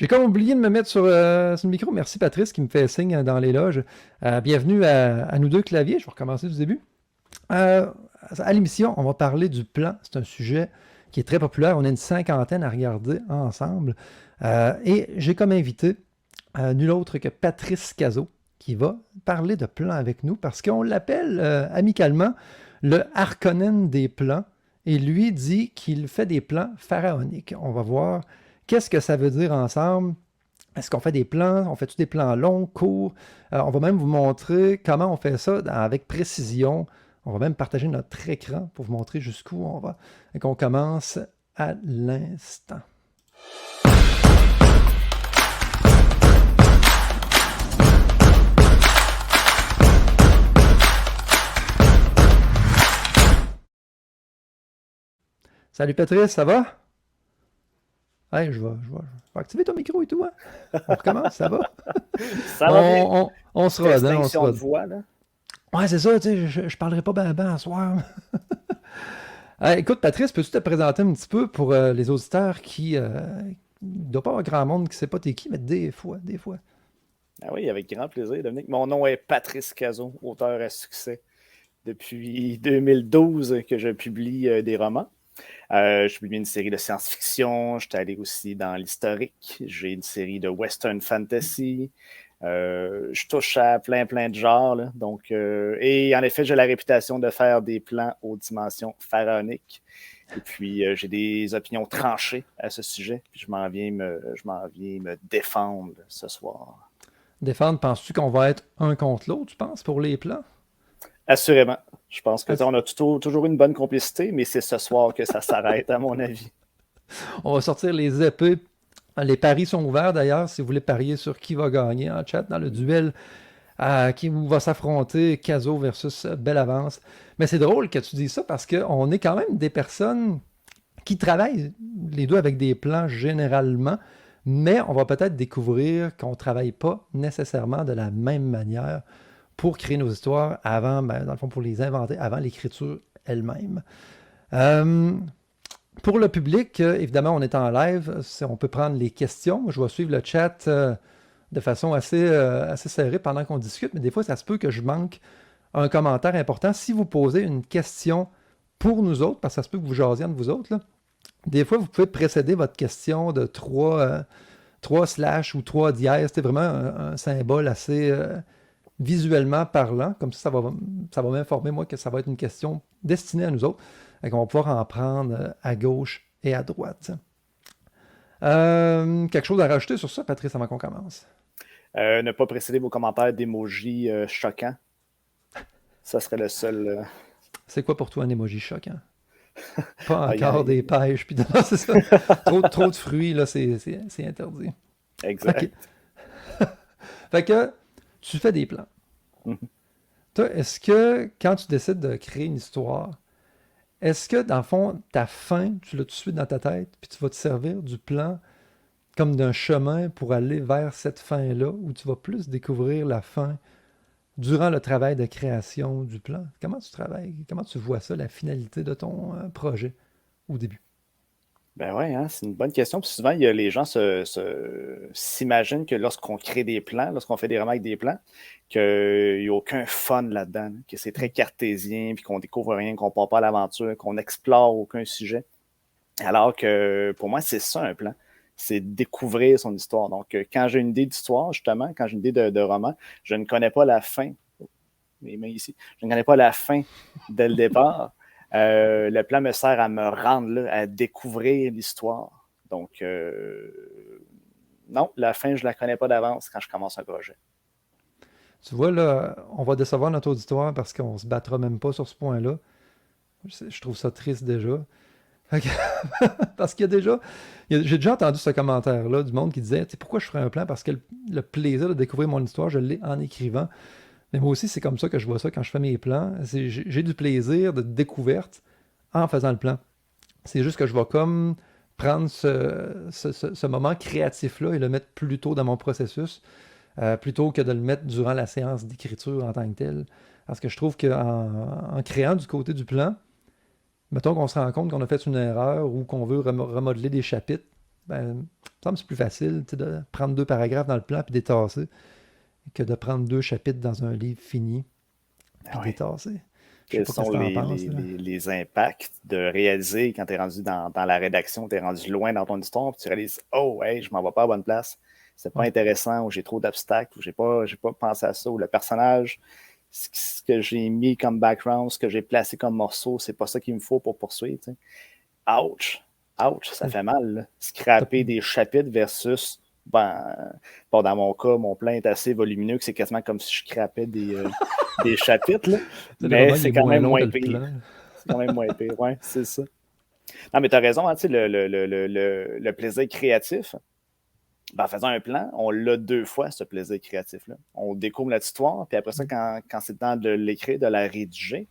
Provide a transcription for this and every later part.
J'ai comme oublié de me mettre sur le micro. Merci Patrice qui me fait signe dans les loges. Bienvenue à nous deux claviers. Je vais recommencer du début. Euh, à l'émission, on va parler du plan. C'est un sujet qui est très populaire. On a une cinquantaine à regarder ensemble. Et j'ai comme invité nul autre que Patrice Cazot qui va parler de plans avec nous parce qu'on l'appelle amicalement le Harkonnen des plans. Et lui dit qu'il fait des plans pharaoniques. On va voir qu'est-ce que ça veut dire ensemble. Est-ce qu'on fait des plans? On fait-tu des plans longs, courts? On va même vous montrer comment on fait ça avec précision. On va même partager notre écran pour vous montrer jusqu'où on va. Et qu'on commence à l'instant. Salut Patrice, ça va? Hey, je vais activer ton micro et tout, hein? On recommence, ça va? Ça va bien. On se rode, hein? On se Extinction de rode. voix, là. Ouais, c'est ça, tu sais, je parlerai pas ben à soir. Écoute, Patrice, peux-tu te présenter un petit peu pour les auditeurs qui... il ne doit pas avoir grand monde qui ne sait pas t'es qui, mais des fois. Ah oui, avec grand plaisir, Dominique. Mon nom est Patrice Cazot, auteur à succès. Depuis 2012 que je publie des romans. Je publie une série de science-fiction. Je suis allé aussi dans l'historique. J'ai une série de western fantasy. Je touche à plein de genres. Là. Donc, et en effet, j'ai la réputation de faire des plans aux dimensions pharaoniques. Et puis, j'ai des opinions tranchées à ce sujet. Puis, je m'en viens me défendre ce soir. Défendre, penses-tu qu'on va être un contre l'autre, tu penses, pour les plans? Assurément. Je pense que As- on a toujours une bonne complicité, mais c'est ce soir que ça s'arrête, à mon avis. On va sortir les épées. Les paris sont ouverts d'ailleurs, si vous voulez parier sur qui va gagner en chat dans le duel qui va s'affronter Caso versus Bellavance. Mais c'est drôle que tu dises ça parce qu'on est quand même des personnes qui travaillent les deux avec des plans généralement, mais on va peut-être découvrir qu'on ne travaille pas nécessairement de la même manière pour créer nos histoires avant, dans le fond, pour les inventer avant l'écriture elle-même. Euh, pour le public, évidemment, on est en live. On peut prendre les questions. Je vais suivre le chat de façon assez serrée pendant qu'on discute, mais des fois, ça se peut que je manque un commentaire important. Si vous posez une question pour nous autres, parce que ça se peut que vous jasiez entre vous autres, là, des fois, vous pouvez précéder votre question de trois slash ou 3 dièses. C'est vraiment un symbole assez visuellement parlant. Comme ça va m'informer, moi, que ça va être une question destinée à nous autres. Et qu'on va pouvoir en prendre à gauche et à droite. Quelque chose à rajouter sur ça, Patrice, avant qu'on commence? Ne pas précéder vos commentaires d'emojis choquants. Ça serait le seul. C'est quoi pour toi un emoji choquant? Pas Ah, encore des pêches, puis non, c'est ça. Trop de fruits, là, c'est interdit. OK. Exact. Fait que tu fais des plans. Toi, est-ce que quand tu décides de créer une histoire, est-ce que dans le fond, ta fin, tu l'as tout de suite dans ta tête, puis tu vas te servir du plan comme d'un chemin pour aller vers cette fin-là, où tu vas plus découvrir la fin durant le travail de création du plan? Comment tu travailles? Comment tu vois ça, la finalité de ton projet au début? Ben ouais, hein, c'est une bonne question. Puis souvent, les gens s'imaginent que lorsqu'on crée des plans, lorsqu'on fait des romans avec des plans, qu'il n'y a aucun fun là-dedans, hein, que c'est très cartésien, puis qu'on découvre rien, qu'on ne part pas à l'aventure, qu'on n'explore aucun sujet. Alors que pour moi, c'est ça un plan. C'est découvrir son histoire. Donc, quand j'ai une idée d'histoire, justement, quand j'ai une idée de roman, je ne connais pas la fin. Mes mains ici. Je ne connais pas la fin dès le départ. Le plan me sert à me rendre là, à découvrir l'histoire. Donc, non, la fin, je ne la connais pas d'avance quand je commence un projet. Tu vois, là, on va décevoir notre auditoire parce qu'on se battra même pas sur ce point-là. Je trouve ça triste déjà. Fait que- Parce qu'il y a déjà, j'ai déjà entendu ce commentaire-là du monde qui disait, tu sais, pourquoi je ferais un plan? Parce que le plaisir de découvrir mon histoire, je l'ai en écrivant. Mais moi aussi, c'est comme ça que je vois ça quand je fais mes plans. J'ai du plaisir de découverte en faisant le plan. C'est juste que je vais comme prendre ce moment créatif-là et le mettre plus tôt dans mon processus, plutôt que de le mettre durant la séance d'écriture en tant que telle. Parce que je trouve qu'en créant du côté du plan, mettons qu'on se rend compte qu'on a fait une erreur ou qu'on veut remodeler des chapitres, Ben, il me semble que c'est plus facile tu sais, de prendre 2 paragraphes dans le plan puis d'étasser que de prendre 2 chapitres dans un livre fini puis Ah oui. d'étasser. Je sais Quels pas ce sont que t'en penses, là. les impacts de réaliser quand tu es rendu dans la rédaction, tu es rendu loin dans ton histoire, puis tu réalises, oh, hey, je m'en vais pas à la bonne place, c'est pas Ouais. intéressant, ou j'ai trop d'obstacles, ou j'ai pas pensé à ça, ou le personnage, ce que j'ai mis comme background, ce que j'ai placé comme morceau, c'est pas ça qu'il me faut pour poursuivre. Tu sais. Ouch! Ouch! Ça fait mal. Là. T'as- Scraper des chapitres versus. Ben, bon, dans mon cas, mon plan est assez volumineux que c'est quasiment comme si je scrapais des chapitres, là. Tu sais, le Mais roman, il c'est est quand moins même long que moins le pire. plan. C'est quand même moins pire, ouais, c'est ça. Non, mais tu as raison, hein, tu sais, le plaisir créatif, ben, en faisant un plan, on l'a 2 fois, ce plaisir créatif-là. On découvre l'histoire, puis après ça, quand c'est le temps de l'écrire, de la rédiger,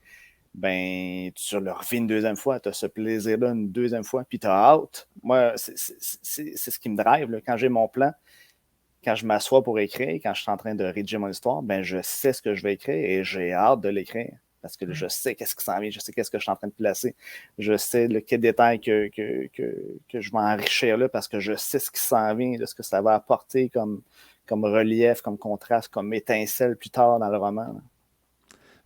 ben, tu le refais une deuxième fois, tu as ce plaisir-là une deuxième fois, puis tu as hâte. Moi, c'est ce qui me drive. Là. Quand j'ai mon plan, quand je m'assois pour écrire, quand je suis en train de rédiger mon histoire, ben, je sais ce que je vais écrire et j'ai hâte de l'écrire. Parce que je sais qu'est-ce qui s'en vient, je sais qu'est-ce que je suis en train de placer. Je sais quel détail que je vais enrichir là parce que je sais ce qui s'en vient, de ce que ça va apporter comme relief, comme contraste, comme étincelle plus tard dans le roman.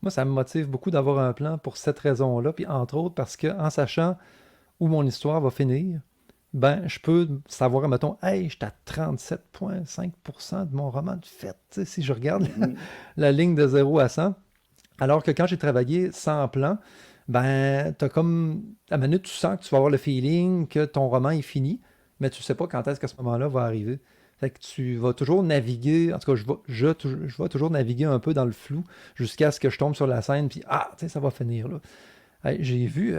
Moi, ça me motive beaucoup d'avoir un plan pour cette raison-là, puis entre autres parce que en sachant où mon histoire va finir, ben, je peux savoir, mettons, hey, j'étais à 37,5% de mon roman de fait. Tu sais, si je regarde Mhm. la ligne de 0 à 100, alors que quand j'ai travaillé sans plan, ben, t'as comme, à la minute, tu sens que tu vas avoir le feeling que ton roman est fini, mais tu sais pas quand est-ce que ce moment-là va arriver. Fait que tu vas toujours naviguer, en tout cas, je vais toujours naviguer un peu dans le flou jusqu'à ce que je tombe sur la scène, puis ah, tu sais, ça va finir là. Hey, j'ai vu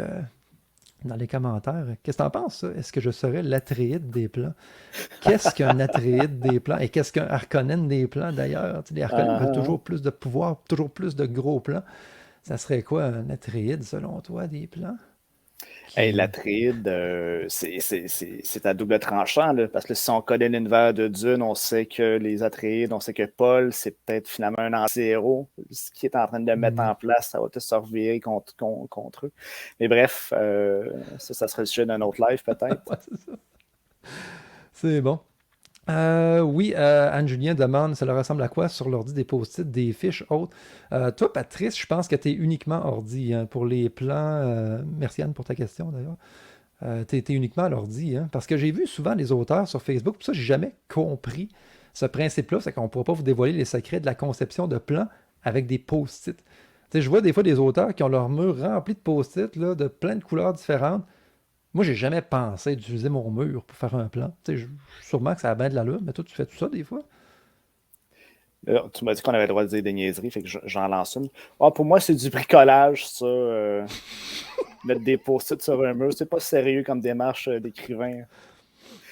dans les commentaires, qu'est-ce que t'en penses, ça? Est-ce que je serais l'Atréide des plans? Qu'est-ce qu'un Atréide des plans? Et qu'est-ce qu'un Harkonnen des plans d'ailleurs? Tu sais, les Harkonnen veulent Uh-huh. toujours plus de pouvoir, toujours plus de gros plans. Ça serait quoi un Atréide selon toi, des plans? Hey, Qui... l'Atréide, c'est à double tranchant, là, parce que si on connaît l'univers de Dune, on sait que les Atréides, on sait que Paul, c'est peut-être finalement un anti-héros. Ce qu'il est en train de mettre Hmm. en place, ça va tout se revirer contre eux. Mais bref, ça serait le sujet d'un autre live, peut-être. Ouais, c'est ça. C'est bon. Oui, Anne-Julien demande, ça leur ressemble à quoi sur l'ordi des post-it, des fiches autres. Toi, Patrice, je pense que tu es uniquement ordi hein, pour les plans. Merci Anne pour ta question d'ailleurs. T'es uniquement à l'ordi, hein, parce que j'ai vu souvent les auteurs sur Facebook, puis ça, j'ai jamais compris ce principe-là, c'est qu'on ne pourra pas vous dévoiler les secrets de la conception de plans avec des post-it. Tu sais, je vois des fois des auteurs qui ont leur mur rempli de post-it, là, de plein de couleurs différentes. Moi, j'ai jamais pensé d'utiliser mon mur pour faire un plan. Tu sais, sûrement que ça a bien de l'allure, mais toi, tu fais tout ça des fois? Tu m'as dit qu'on avait le droit de dire des niaiseries, fait que j'en lance une. Ah, pour moi, c'est du bricolage, ça. Mettre des post-it sur un mur, c'est pas sérieux comme démarche d'écrivain.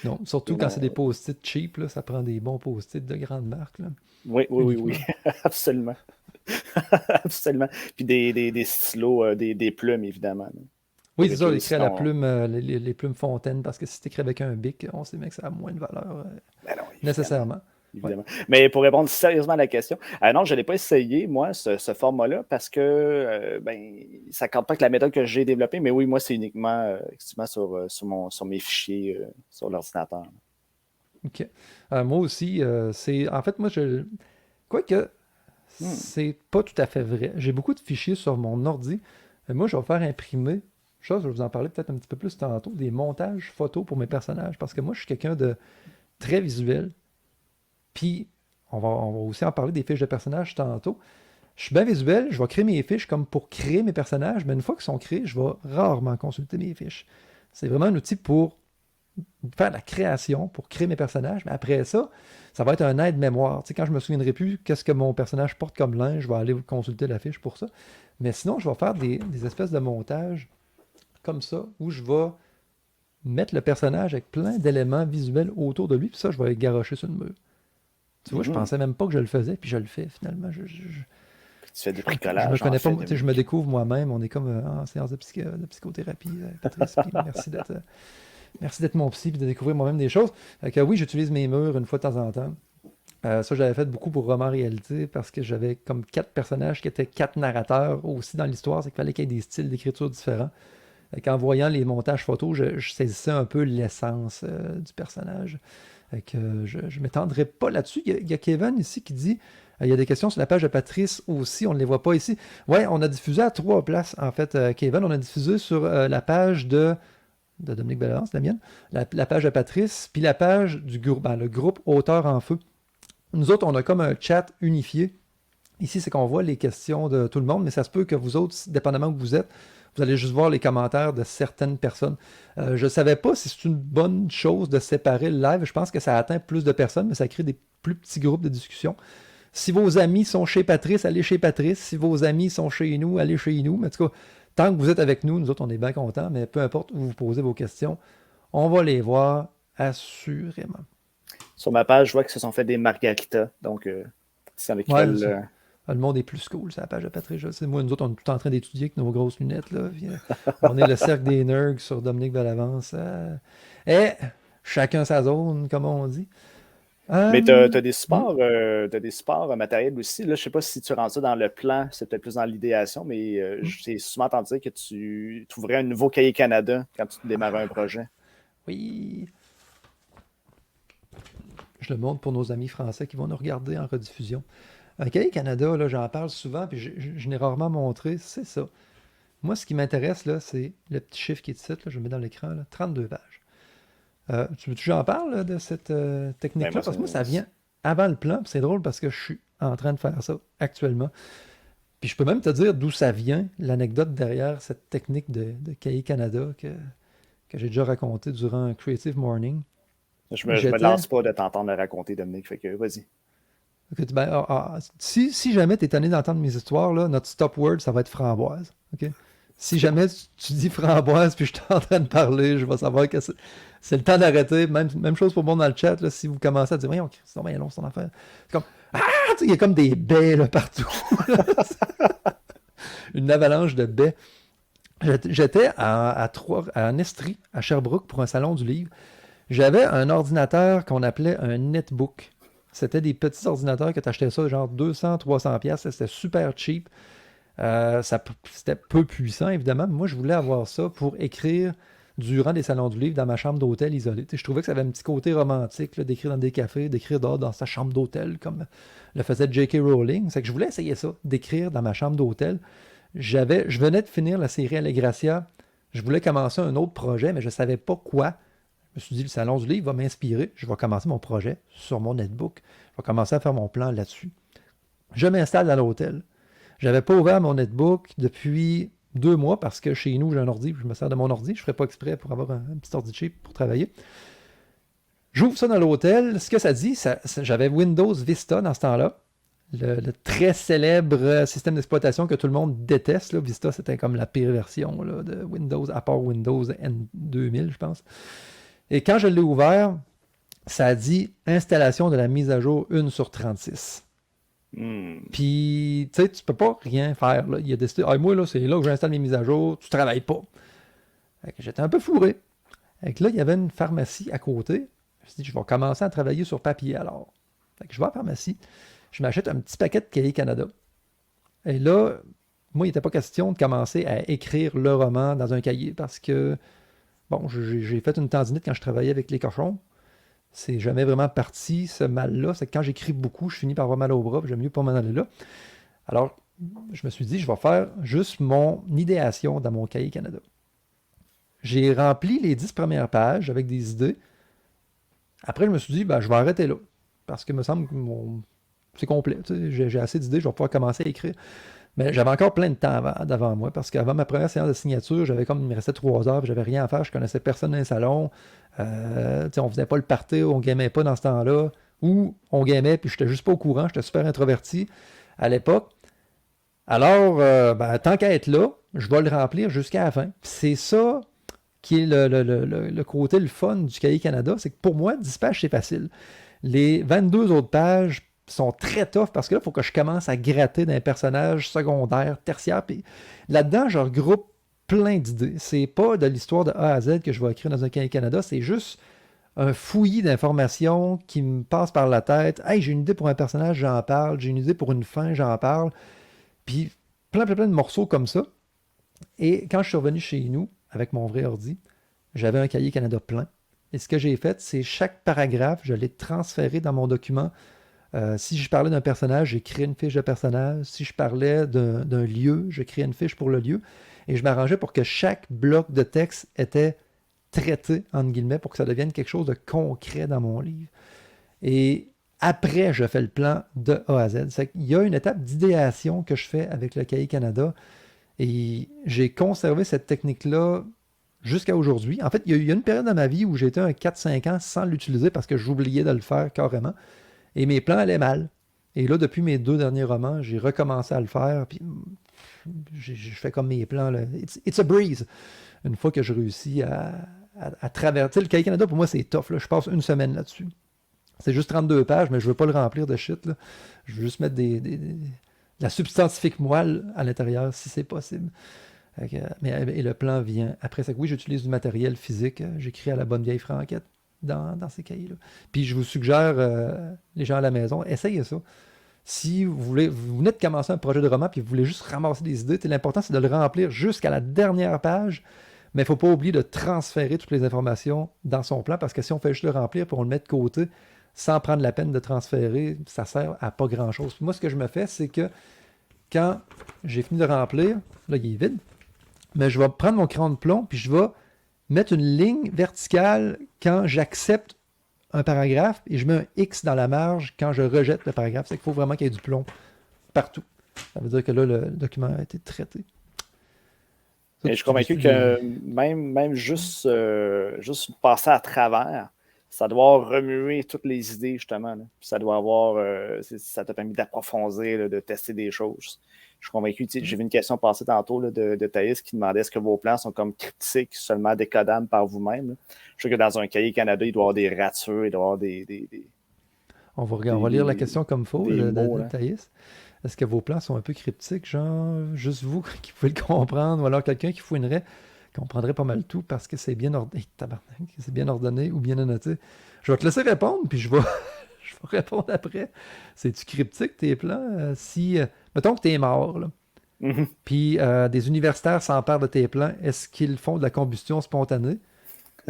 Non, surtout quand c'est des Non. post-it cheap, là, ça prend des bons post-it de grande marque, là, Oui, oui, oui, oui. uniquement. Absolument. Absolument. Puis des stylos, des plumes, évidemment, là, Oui, pour c'est ça, écrire. écrit à la Sinon, plume, les plumes fontaines, parce que si tu écris avec un bic, on sait bien que ça a moins de valeur, ben non, évidemment. nécessairement. Ouais. Évidemment. Mais pour répondre sérieusement à la question, non, je ne l'ai pas essayé, moi, ce format-là, parce que ben, ça ne compte pas avec la méthode que j'ai développée, mais oui, moi, c'est uniquement effectivement sur mes fichiers sur l'ordinateur. OK. Moi aussi, c'est. En fait, moi, quoique, Hmm. c'est pas tout à fait vrai. J'ai beaucoup de fichiers sur mon ordi. Moi, je vais faire imprimer, je vais vous en parler peut-être un petit peu plus tantôt, des montages photos pour mes personnages, parce que moi, je suis quelqu'un de très visuel. Puis, on va aussi en parler des fiches de personnages tantôt. Je suis bien visuel, je vais créer mes fiches comme pour créer mes personnages, mais une fois qu'ils sont créés, je vais rarement consulter mes fiches. C'est vraiment un outil pour faire la création, pour créer mes personnages, mais après ça, ça va être un aide-mémoire. Tu sais, quand je me souviendrai plus qu'est-ce que mon personnage porte comme linge, je vais aller consulter la fiche pour ça. Mais sinon, je vais faire des espèces de montages comme ça, où je vais mettre le personnage avec plein d'éléments visuels autour de lui, puis ça, je vais les garrocher sur le mur. Tu vois, je Mhm. pensais même pas que je le faisais, puis je le fais finalement. Puis tu fais du Je me bricolage, en connais pas, fait. tu sais, je me découvre moi-même. On est comme en séance de psychothérapie, Patrice. Puis merci d'être mon psy et de découvrir moi-même des choses. Fait que oui, j'utilise mes murs une fois de temps en temps. Ça, j'avais fait beaucoup pour Roman Réalité parce que j'avais comme 4 personnages qui étaient 4 narrateurs aussi dans l'histoire. C'est qu'il fallait qu'il y ait des styles d'écriture différents. En voyant les montages photos, je saisissais un peu l'essence du personnage. Je ne m'étendrai pas là-dessus. Il y a Kevin ici qui dit il y a des questions sur la page de Patrice aussi, on ne les voit pas ici. Ouais, on a diffusé à 3 places, en fait, Kevin. On a diffusé sur la page de Dominique Bellavance, la mienne, la page de Patrice, puis la page du groupe, le groupe Auteur en Feu. Nous autres, on a comme un chat unifié. Ici, c'est qu'on voit les questions de tout le monde, mais ça se peut que vous autres, dépendamment où vous êtes, vous allez juste voir les commentaires de certaines personnes. Je ne savais pas si c'est une bonne chose de séparer le live. Je pense que ça atteint plus de personnes, mais ça crée des plus petits groupes de discussion. Si vos amis sont chez Patrice, allez chez Patrice. Si vos amis sont chez nous, allez chez nous. Mais en tout cas, tant que vous êtes avec nous, nous autres, on est bien contents, mais peu importe où vous posez vos questions, on va les voir assurément. Sur ma page, je vois que se sont fait des margaritas. Donc, c'est avec lequel... Le monde est plus cool, c'est la page de Patrice. Moi, nous autres, on est tout en train d'étudier avec nos grosses lunettes. Là. On est le cercle des nerds sur Dominique Bellavance. Et chacun sa zone, comme on dit. Mais tu as des supports matériels aussi. Là, je ne sais pas si tu rentres ça dans le plan, c'est peut-être plus dans l'idéation, mais j'ai souvent entendu dire que tu trouverais un nouveau cahier Canada quand tu démarrais un projet. Oui. Je le montre pour nos amis français qui vont nous regarder en rediffusion. Un cahier Canada, là, j'en parle souvent, puis je n'ai rarement montré, c'est ça. Moi, ce qui m'intéresse, là, c'est le petit chiffre qui est ici, là, je le mets dans l'écran, là, 32 pages. Tu veux que j'en parle là, de cette technique-là? Moi, parce que moi, ça vient avant le plan, puis c'est drôle parce que je suis en train de faire ça actuellement. Puis je peux même te dire d'où ça vient, l'anecdote derrière cette technique de cahier Canada que j'ai déjà raconté durant un Creative Morning. Je me lance pas de t'entendre raconter, Dominique, fait que vas-y. Si jamais tu es tanné d'entendre mes histoires, là, notre stop word, ça va être framboise. Okay? Si jamais tu dis framboise puis je suis en train de parler, je vais savoir que c'est le temps d'arrêter. Même chose pour moi dans le chat. Là, si vous commencez à dire, voyons, c'est bien long son affaire. C'est comme, il y a comme des baies là, partout. Une avalanche de baies. J'étais à Estrie, à Sherbrooke, pour un salon du livre. J'avais un ordinateur qu'on appelait un netbook. C'était des petits ordinateurs que tu achetais ça, genre 200-300$. C'était super cheap. C'était peu puissant, évidemment. Mais moi, je voulais avoir ça pour écrire durant des salons du livre dans ma chambre d'hôtel isolée. Je trouvais que ça avait un petit côté romantique là, d'écrire dans des cafés, d'écrire dehors dans sa chambre d'hôtel, comme le faisait J.K. Rowling. C'est que je voulais essayer ça, d'écrire dans ma chambre d'hôtel. Je venais de finir la série Allegracia. Je voulais commencer un autre projet, mais je ne savais pas quoi. Je me suis dit, le salon du livre va m'inspirer. Je vais commencer mon projet sur mon netbook. Je vais commencer à faire mon plan là-dessus. Je m'installe dans l'hôtel. Je n'avais pas ouvert mon netbook depuis 2 mois parce que chez nous, j'ai un ordi, je me sers de mon ordi. Je ne ferais pas exprès pour avoir un petit ordi cheap pour travailler. J'ouvre ça dans l'hôtel. Ce que ça dit, j'avais Windows Vista dans ce temps-là. Le très célèbre système d'exploitation que tout le monde déteste. Là. Vista, c'était comme la pire version là, de Windows, à part Windows N2000, je pense. Et quand je l'ai ouvert, ça a dit installation de la mise à jour 1/36. Puis, tu sais, tu peux pas rien faire. Là. Il a décidé, moi, là, c'est là que j'installe mes mises à jour, tu travailles pas. J'étais un peu fourré. Là, il y avait une pharmacie à côté. Je me suis dit, je vais commencer à travailler sur papier alors. Je vais à la pharmacie, je m'achète un petit paquet de cahiers Canada. Et là, moi, il n'était pas question de commencer à écrire le roman dans un cahier parce que bon, j'ai fait une tendinite quand je travaillais avec les cochons. C'est jamais vraiment parti, ce mal-là. C'est que quand j'écris beaucoup, je finis par avoir mal au bras, j'aime mieux pas m'en aller là. Alors, je me suis dit, je vais faire juste mon idéation dans mon cahier Canada. J'ai rempli les 10 premières pages avec des idées. Après, je me suis dit, je vais arrêter là. Parce que me semble que c'est complet. J'ai assez d'idées, je vais pouvoir commencer à écrire. Mais j'avais encore plein de temps devant moi, parce qu'avant ma première séance de signature, il me restait 3 heures, j'avais rien à faire, je connaissais personne dans le salon. On faisait pas le party, on gamait pas dans ce temps-là, ou on gamait, puis j'étais juste pas au courant, j'étais super introverti à l'époque. Alors, tant qu'à être là, je vais le remplir jusqu'à la fin. Puis c'est ça qui est le côté, le fun du cahier Canada, c'est que pour moi, 10 pages, c'est facile. Les 22 autres pages sont très tough parce que là, il faut que je commence à gratter d'un personnage secondaire, tertiaire. Puis là-dedans, je regroupe plein d'idées. C'est pas de l'histoire de A à Z que je vais écrire dans un cahier Canada, c'est juste un fouillis d'informations qui me passe par la tête. Hey, j'ai une idée pour un personnage, j'en parle. J'ai une idée pour une fin, j'en parle. Puis plein de morceaux comme ça. Et quand je suis revenu chez nous, avec mon vrai ordi. J'avais un cahier Canada plein. Et ce que j'ai fait, c'est chaque paragraphe, je l'ai transféré dans mon document. Si je parlais d'un personnage, j'ai créé une fiche de personnage. Si je parlais d'un lieu, j'ai créé une fiche pour le lieu. Et je m'arrangeais pour que chaque bloc de texte était traité, entre guillemets, pour que ça devienne quelque chose de concret dans mon livre. Et après, je fais le plan de A à Z. Il y a une étape d'idéation que je fais avec le Cahier Canada. Et j'ai conservé cette technique-là jusqu'à aujourd'hui. En fait, il y a une période dans ma vie où j'ai été un 4-5 ans sans l'utiliser parce que j'oubliais de le faire carrément. Et mes plans allaient mal. Et là, depuis mes 2 derniers romans, j'ai recommencé à le faire. Puis je fais comme mes plans. Là. It's a breeze. Une fois que je réussis à traverser. Le Cahier Canada, pour moi, c'est tough. Là. Je passe une semaine là-dessus. C'est juste 32 pages, mais je veux pas le remplir de shit. Là. Je veux juste mettre de la substantifique moelle à l'intérieur, si c'est possible. Et le plan vient après ça. Oui, j'utilise du matériel physique. J'écris à la bonne vieille franquette dans ces cahiers-là. Puis je vous suggère, les gens à la maison, essayez ça. Si vous venez de commencer un projet de roman puis vous voulez juste ramasser des idées, l'important c'est de le remplir jusqu'à la dernière page, mais il ne faut pas oublier de transférer toutes les informations dans son plan parce que si on fait juste le remplir puis on le met de côté sans prendre la peine de transférer, ça sert à pas grand-chose. Puis moi, ce que je me fais, c'est que quand j'ai fini de remplir, là, il est vide, mais je vais prendre mon crayon de plomb puis je vais mettre une ligne verticale quand j'accepte un paragraphe et je mets un X dans la marge quand je rejette le paragraphe. C'est qu'il faut vraiment qu'il y ait du plomb partout. Ça veut dire que là, le document a été traité. Et je suis convaincu que même juste passer à travers, ça doit remuer toutes les idées, justement. Là. Puis ça doit avoir. Ça t'a permis d'approfondir, là, de tester des choses. Je suis convaincu. J'ai vu une question passer tantôt là, de Thaïs qui demandait est-ce que vos plans sont comme cryptiques, seulement décodables par vous-même. Là. Je sais que dans un cahier Canada, il doit y avoir des ratures, il doit y avoir des on va lire la question comme faux de Thaïs. Est-ce que vos plans sont un peu cryptiques, genre juste vous qui pouvez le comprendre, ou alors quelqu'un qui fouinerait comprendrait pas mal tout parce que c'est bien ordonné, c'est bien ordonné ou bien annoté. Je vais te laisser répondre, puis je vais répondre après. C'est-tu cryptique tes plans? Mettons que t'es mort, là. Mm-hmm. Puis des universitaires s'emparent de tes plans, est-ce qu'ils font de la combustion spontanée?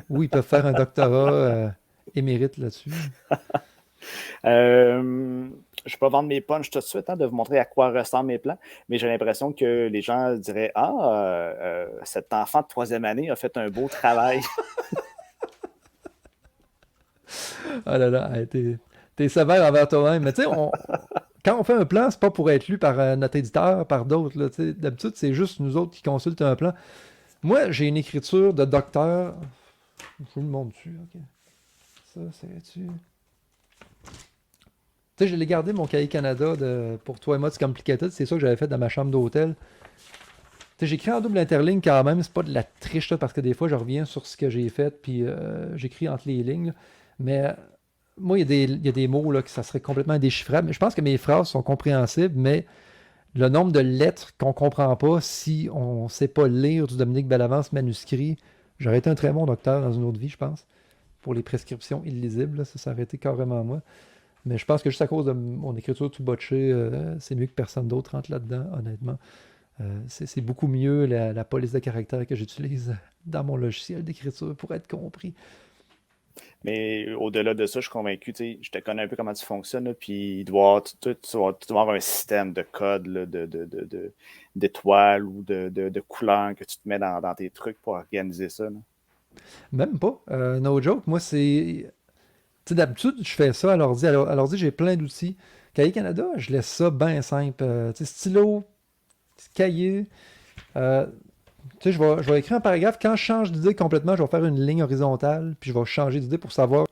Ou ils peuvent faire un doctorat émérite là-dessus? Je ne vais pas vendre mes punchs tout de suite, de vous montrer à quoi ressemblent mes plans, mais j'ai l'impression que les gens diraient cet enfant de 3e année a fait un beau travail. Ah là là, t'es sévère envers toi-même. Mais tu sais, quand on fait un plan, c'est pas pour être lu par notre éditeur, par d'autres. Là, d'habitude, c'est juste nous autres qui consultent un plan. Moi, j'ai une écriture de docteur. Je vous le montre dessus, ok. Ça, c'est-tu. Tu sais, je l'ai gardé mon cahier Canada pour toi et moi, c'est complicated. C'est ça que j'avais fait dans ma chambre d'hôtel. Tu sais, j'écris en double interligne quand même. C'est pas de la triche, là, parce que des fois, je reviens sur ce que j'ai fait, puis j'écris entre les lignes. Là. Mais moi, il y a des mots là, que ça serait complètement indéchiffrable. Mais je pense que mes phrases sont compréhensibles, mais le nombre de lettres qu'on comprend pas si on sait pas lire du Dominique Bellavance manuscrit, j'aurais été un très bon docteur dans une autre vie, je pense. Pour les prescriptions illisibles, là, ça aurait été carrément moi. Mais je pense que juste à cause de mon écriture tout botchée, c'est mieux que personne d'autre rentre là-dedans, honnêtement. C'est beaucoup mieux la police de caractère que j'utilise dans mon logiciel d'écriture pour être compris. Mais au-delà de ça, je suis convaincu, je te connais un peu comment tu fonctionnes, là, puis il doit avoir un système de code là, d'étoiles ou de couleurs que tu te mets dans tes trucs pour organiser ça. Là. Même pas. No joke, moi c'est. Tu sais, d'habitude, je fais ça à l'ordi. À l'ordi, j'ai plein d'outils. Cahier Canada, je laisse ça bien simple. Tu sais, stylo, cahier. Tu sais, je vais écrire un paragraphe. Quand je change d'idée complètement, je vais faire une ligne horizontale, puis je vais changer d'idée pour savoir,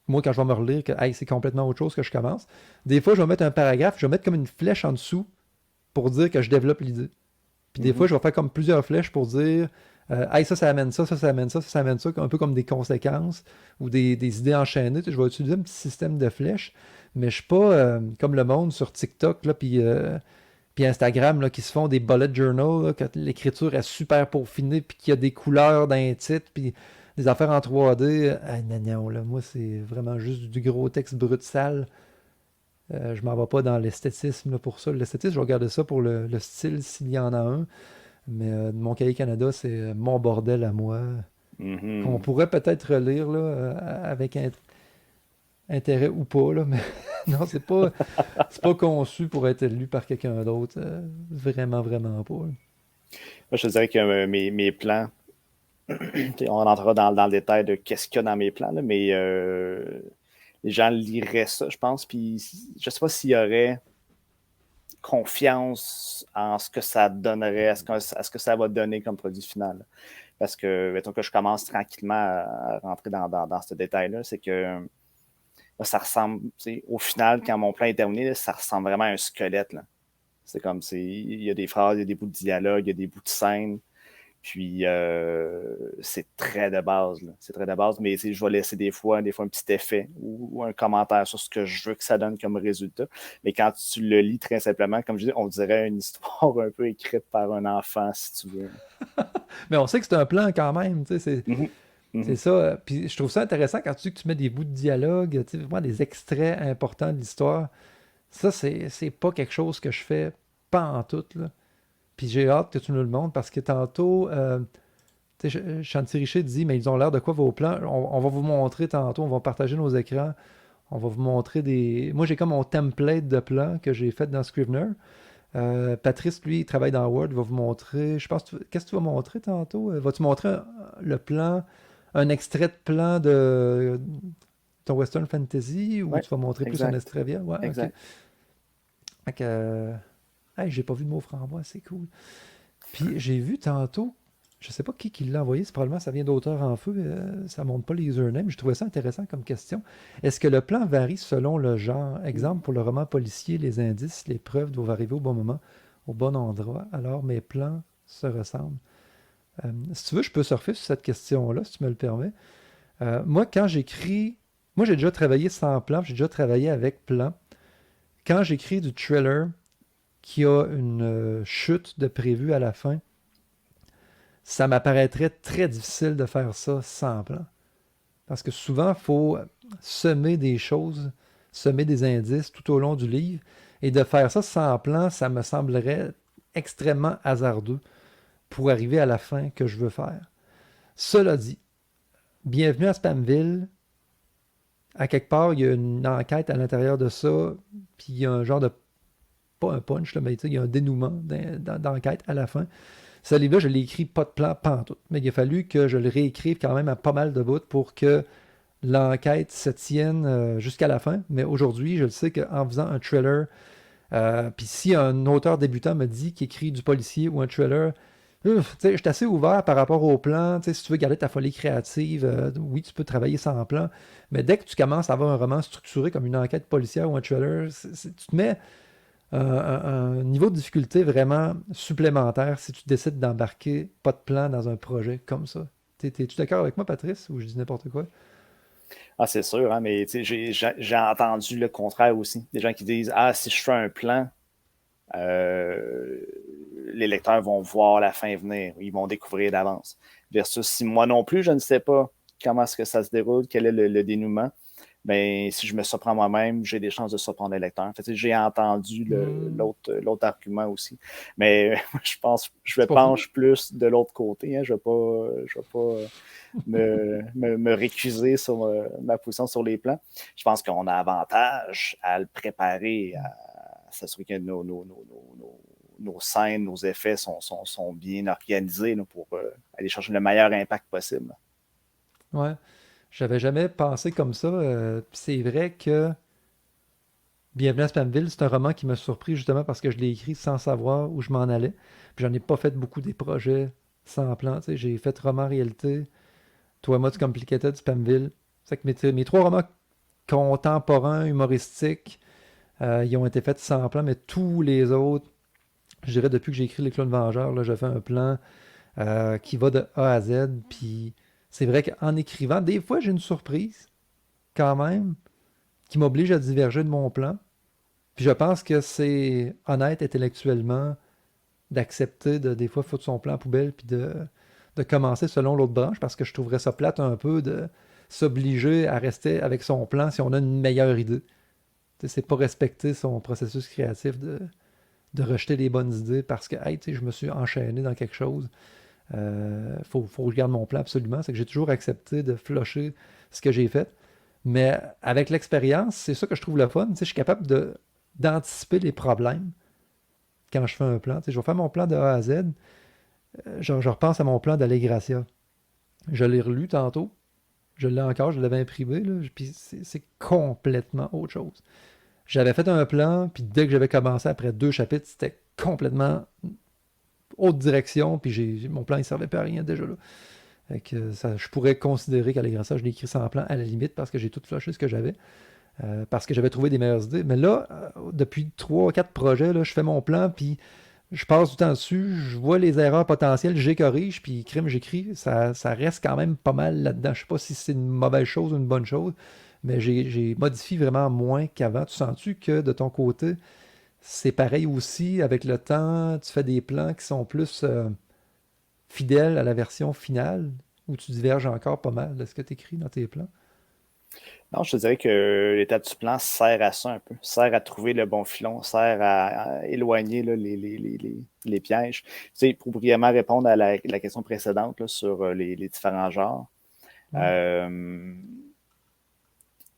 moi, quand je vais me relire, que hey, c'est complètement autre chose que je commence. Des fois, je vais mettre un paragraphe, je vais mettre comme une flèche en dessous pour dire que je développe l'idée. Puis des fois, je vais faire comme plusieurs flèches pour dire hey, ça amène ça, ça amène ça, ça amène ça, un peu comme des conséquences ou des idées enchaînées. Tu sais, je vais utiliser un petit système de flèches, mais je ne suis pas comme le monde sur TikTok, là, puis Instagram, là, qui se font des bullet journals, là, quand l'écriture est super peaufinée, puis qu'il y a des couleurs dans les titres, puis des affaires en 3D. Ah, non, là, moi, c'est vraiment juste du gros texte brut sale. Je m'en vais pas dans l'esthétisme là, pour ça. L'esthétisme, je vais regarder ça pour le style s'il y en a un. Mais Mon Cahier Canada, c'est mon bordel à moi, qu'on Mhm. pourrait peut-être relire là, avec intérêt ou pas, là, mais non, c'est pas conçu pour être lu par quelqu'un d'autre. Vraiment, vraiment pas. Là. Moi, je te dirais que mes plans, on entrera dans le détail de qu'est-ce qu'il y a dans mes plans, là, mais les gens liraient ça, je pense, puis je sais pas s'il y aurait confiance en ce que ça donnerait, à ce que ça va donner comme produit final. Parce que, mettons que je commence tranquillement à rentrer dans ce détail-là, c'est que là, ça ressemble, au final, quand mon plan est terminé, là, ça ressemble vraiment à un squelette. Là. C'est comme, il y a des phrases, il y a des bouts de dialogue, il y a des bouts de scène. Puis c'est très de base. Là. C'est très de base, mais je vais laisser des fois un petit effet ou un commentaire sur ce que je veux que ça donne comme résultat. Mais quand tu le lis très simplement, comme je dis, on dirait une histoire un peu écrite par un enfant, si tu veux. Mais on sait que c'est un plan quand même, tu sais, Mhm. c'est Mhm. ça. Puis je trouve ça intéressant quand tu dis que tu mets des bouts de dialogue, tu sais, vraiment des extraits importants de l'histoire. Ça, c'est pas quelque chose que je fais pas en tout, là. Puis j'ai hâte que tu nous le montres parce que tantôt, tu sais, Chanty Richer dit, mais ils ont l'air de quoi vos plans? On va vous montrer tantôt, on va partager nos écrans, on va vous montrer des... Moi, j'ai comme mon template de plans que j'ai fait dans Scrivener. Patrice, lui, il travaille dans Word, il va vous montrer, je pense, qu'est-ce que tu vas montrer tantôt? Vas-tu montrer le plan, un extrait de plan de ton Western Fantasy ou Oui, tu vas montrer plus un exact. extrait bien? Ouais, ok. Exact. Fait que, hey, j'ai pas vu de mot framboise, c'est cool. Puis j'ai vu tantôt, je sais pas qui l'a envoyé, c'est probablement ça vient d'auteur en feu, ça montre pas les usernames. Je trouvais ça intéressant comme question. Est-ce que le plan varie selon le genre? Exemple, pour le roman policier, les indices, les preuves doivent arriver au bon moment, au bon endroit, alors mes plans se ressemblent. Si tu veux, je peux surfer sur cette question-là, si tu me le permets. Moi, quand j'écris, moi j'ai déjà travaillé sans plan, j'ai déjà travaillé avec plan. Quand j'écris du thriller qui a une chute de prévu à la fin, ça m'apparaîtrait très difficile de faire ça sans plan. Parce que souvent, il faut semer des choses, semer des indices tout au long du livre. Et de faire ça sans plan, ça me semblerait extrêmement hasardeux pour arriver à la fin que je veux faire. Cela dit, bienvenue à Spamville. À quelque part, il y a une enquête à l'intérieur de ça, puis il y a un genre de, pas un punch, là, mais il y a un dénouement d'enquête à la fin. Ce livre-là, je l'ai écrit pas de plan, pas en tout. Mais il a fallu que je le réécrive quand même à pas mal de bouts pour que l'enquête se tienne jusqu'à la fin. Mais aujourd'hui, je le sais qu'en faisant un thriller, puis si un auteur débutant me dit qu'il écrit du policier ou un thriller, je suis assez ouvert par rapport au plan. Si tu veux garder ta folie créative, oui, tu peux travailler sans plan. Mais dès que tu commences à avoir un roman structuré comme une enquête policière ou un thriller, tu te mets un niveau de difficulté vraiment supplémentaire si tu décides d'embarquer pas de plan dans un projet comme ça. T'es-tu d'accord avec moi, Patrice, ou je dis n'importe quoi? Ah, c'est sûr, hein, mais j'ai entendu le contraire aussi. Des gens qui disent ah, si je fais un plan, euh, les lecteurs vont voir la fin venir, ils vont découvrir d'avance. Versus si moi non plus, je ne sais pas comment est-ce que ça se déroule, quel est le dénouement, ben, si je me surprends moi-même, j'ai des chances de surprendre les lecteurs. En fait, j'ai entendu Hmm, l'autre argument aussi. Mais je pense, je me c'est pas fou. penche plus de l'autre côté. Hein. Je vais pas me récuser sur ma position sur les plans. Je pense qu'on a avantage à le préparer, à s'assurer que nos scènes, nos effets sont bien organisés là, pour aller chercher le meilleur impact possible. Ouais. J'avais jamais pensé comme ça. Puis c'est vrai que Bienvenue à Spamville, c'est un roman qui m'a surpris justement parce que je l'ai écrit sans savoir où je m'en allais. Puis j'en ai pas fait beaucoup des projets sans plan. Tu sais, j'ai fait roman réalité, Toi, Mods Complicated, Spamville. C'est que mes trois romans contemporains, humoristiques, ils ont été faits sans plan, mais tous les autres, je dirais depuis que j'ai écrit Les Clowns Vengeurs, là, j'ai fait un plan qui va de A à Z. Puis c'est vrai qu'en écrivant, des fois j'ai une surprise quand même qui m'oblige à diverger de mon plan. Puis je pense que c'est honnête intellectuellement d'accepter de des fois foutre son plan à poubelle puis de commencer selon l'autre branche parce que je trouverais ça plate un peu de s'obliger à rester avec son plan si on a une meilleure idée. Tu sais, c'est pas respecter son processus créatif de rejeter les bonnes idées parce que, hey, tu sais, je me suis enchaîné dans quelque chose. Faut que je garde mon plan absolument. C'est que j'ai toujours accepté de flusher ce que j'ai fait. Mais avec l'expérience, c'est ça que je trouve le fun. Tu sais, je suis capable d'anticiper les problèmes quand je fais un plan. Tu sais, je vais faire mon plan de A à Z. Je repense à mon plan d'Allegracia. Je l'ai relu tantôt. Je l'ai encore, je l'avais imprimé, là, puis c'est complètement autre chose. J'avais fait un plan, puis dès que j'avais commencé, après 2 chapitres, c'était complètement autre direction, puis mon plan, il servait pas à rien déjà là. Fait que je pourrais considérer qu'à l'égard ça, je l'ai écrit sans plan à la limite parce que j'ai tout flushé ce que j'avais, parce que j'avais trouvé des meilleures idées. Mais là, depuis 3 ou 4 projets, là, je fais mon plan, puis je passe du temps dessus, je vois les erreurs potentielles, j'y corrige, puis crime, j'écris. Ça reste quand même pas mal là-dedans. Je sais pas si c'est une mauvaise chose ou une bonne chose, mais j'ai modifié vraiment moins qu'avant. Tu sens-tu que de ton côté, c'est pareil aussi avec le temps, tu fais des plans qui sont plus fidèles à la version finale, ou tu diverges encore pas mal de ce que tu écris dans tes plans? Non, je te dirais que l'étape du plan sert à ça un peu, sert à trouver le bon filon, sert à éloigner là, les pièges. Tu sais, pour brièvement répondre à la question précédente là, sur les différents genres, Ouais. euh,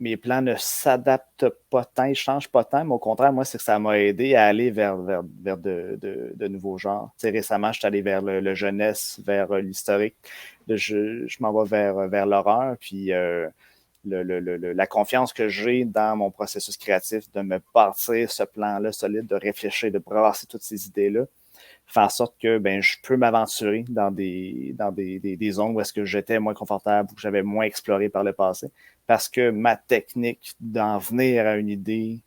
mes plans ne s'adaptent pas tant, ils ne changent pas tant, mais au contraire, moi, c'est que ça m'a aidé à aller vers de nouveaux genres. Tu sais, récemment, je suis allé vers le jeunesse, vers l'historique. Là, je m'en vais vers l'horreur, puis la confiance que j'ai dans mon processus créatif, de me bâtir ce plan-là solide, de réfléchir, de brasser toutes ces idées-là, fait en sorte que ben, je peux m'aventurer dans des zones où est-ce que j'étais moins confortable, ou que j'avais moins exploré par le passé, parce que ma technique d'en venir à une idée,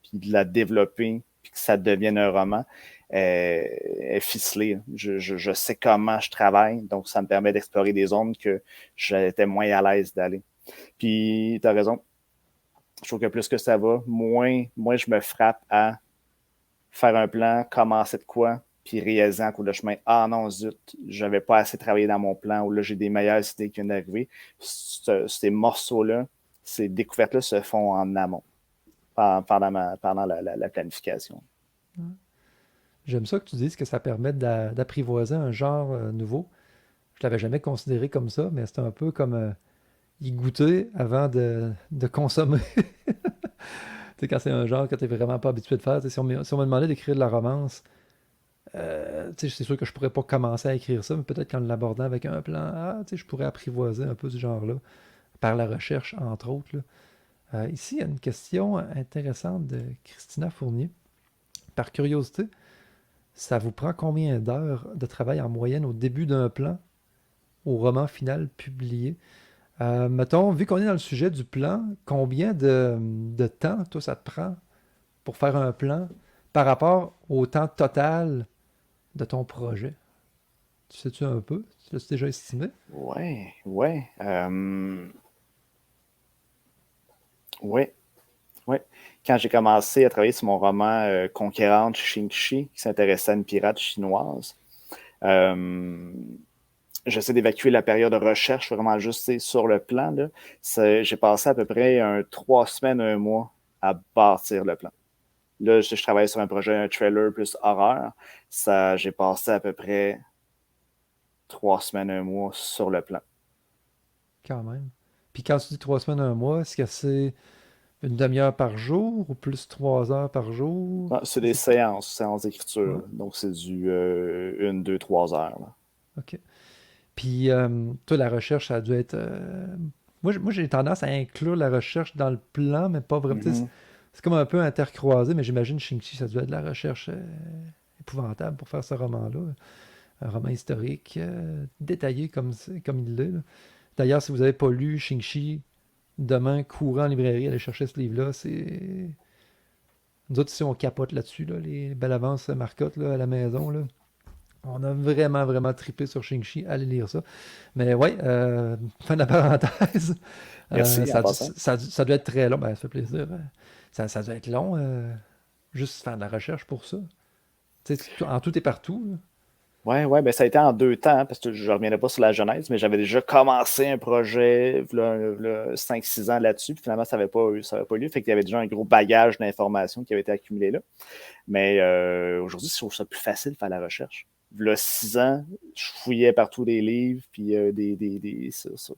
puis de la développer, puis que ça devienne un roman, est ficelée. Je sais comment je travaille, donc ça me permet d'explorer des zones que j'étais moins à l'aise d'aller. Puis, tu as raison. Je trouve que plus que ça va, moins je me frappe à faire un plan, commencer de quoi, puis réaliser en cours de chemin, ah non, zut, j'avais pas assez travaillé dans mon plan, ou là, j'ai des meilleures idées qui viennent d'arriver. Ces morceaux-là, ces découvertes-là se font en amont, pendant la planification. J'aime ça que tu dises que ça permet d'apprivoiser un genre nouveau. Je l'avais jamais considéré comme ça, mais c'est un peu comme y goûter avant de consommer. Tu sais, quand c'est un genre que tu n'es vraiment pas habitué de faire. Tu sais, si on me demandait d'écrire de la romance, tu sais, c'est sûr que je pourrais pas commencer à écrire ça, mais peut-être qu'en l'abordant avec un plan, tu sais, je pourrais apprivoiser un peu ce genre-là, par la recherche, entre autres, là. Ici, il y a une question intéressante de Christina Fournier. Par curiosité, ça vous prend combien d'heures de travail en moyenne au début d'un plan au roman final publié? Mettons, vu qu'on est dans le sujet du plan, combien de temps, toi, ça te prend pour faire un plan par rapport au temps total de ton projet? Tu sais-tu un peu? Tu l'as déjà estimé? Ouais, ouais. Ouais, ouais. Quand j'ai commencé à travailler sur mon roman Conquérante Xingxi, qui s'intéressait à une pirate chinoise, euh, j'essaie d'évacuer la période de recherche vraiment juste sur le plan. Là. J'ai passé à peu près 3 semaines, un mois à bâtir le plan. Là, je travaille sur un projet, un trailer plus horreur. J'ai passé à peu près 3 semaines, un mois sur le plan. Quand même. Puis quand tu dis 3 semaines, un mois, est-ce que c'est une demi-heure par jour ou plus 3 heures par jour? Ah, c'est des C'est- séances d'écriture. Ouais, Donc, c'est du 1, 2, 3 heures. Là. ok. Puis toi, la recherche, ça a dû être. Moi, j'ai tendance à inclure la recherche dans le plan, mais pas vraiment. Tu sais, Mhm. c'est comme un peu intercroisé, mais j'imagine Shang-Chi, ça doit être de la recherche épouvantable pour faire ce roman-là. Un roman historique, détaillé comme il l'est, là. D'ailleurs, si vous n'avez pas lu Shang-Chi, demain, courant en librairie, allez chercher ce livre-là. C'est. Nous autres, ici, on capote là-dessus, là, les belles avances marcottes là, à la maison. Là. On a vraiment, vraiment trippé sur Shang-Chi. Allez lire ça. Mais ouais, fin de la parenthèse. Merci en Ça, passant. ça doit être très long. Ben, ça fait plaisir. Ça doit être long, juste faire de la recherche pour ça. Tu sais, en tout et partout, là. Ouais, ben ça a été en 2 temps, parce que je ne reviendrai pas sur la genèse, mais j'avais déjà commencé un projet, v'là 5-6 ans là-dessus, puis finalement, ça avait pas eu lieu. Fait qu'il y avait déjà un gros bagage d'informations qui avait été accumulé là. Mais aujourd'hui, je trouve ça plus facile de faire la recherche. V'là 6 ans, je fouillais partout des livres, puis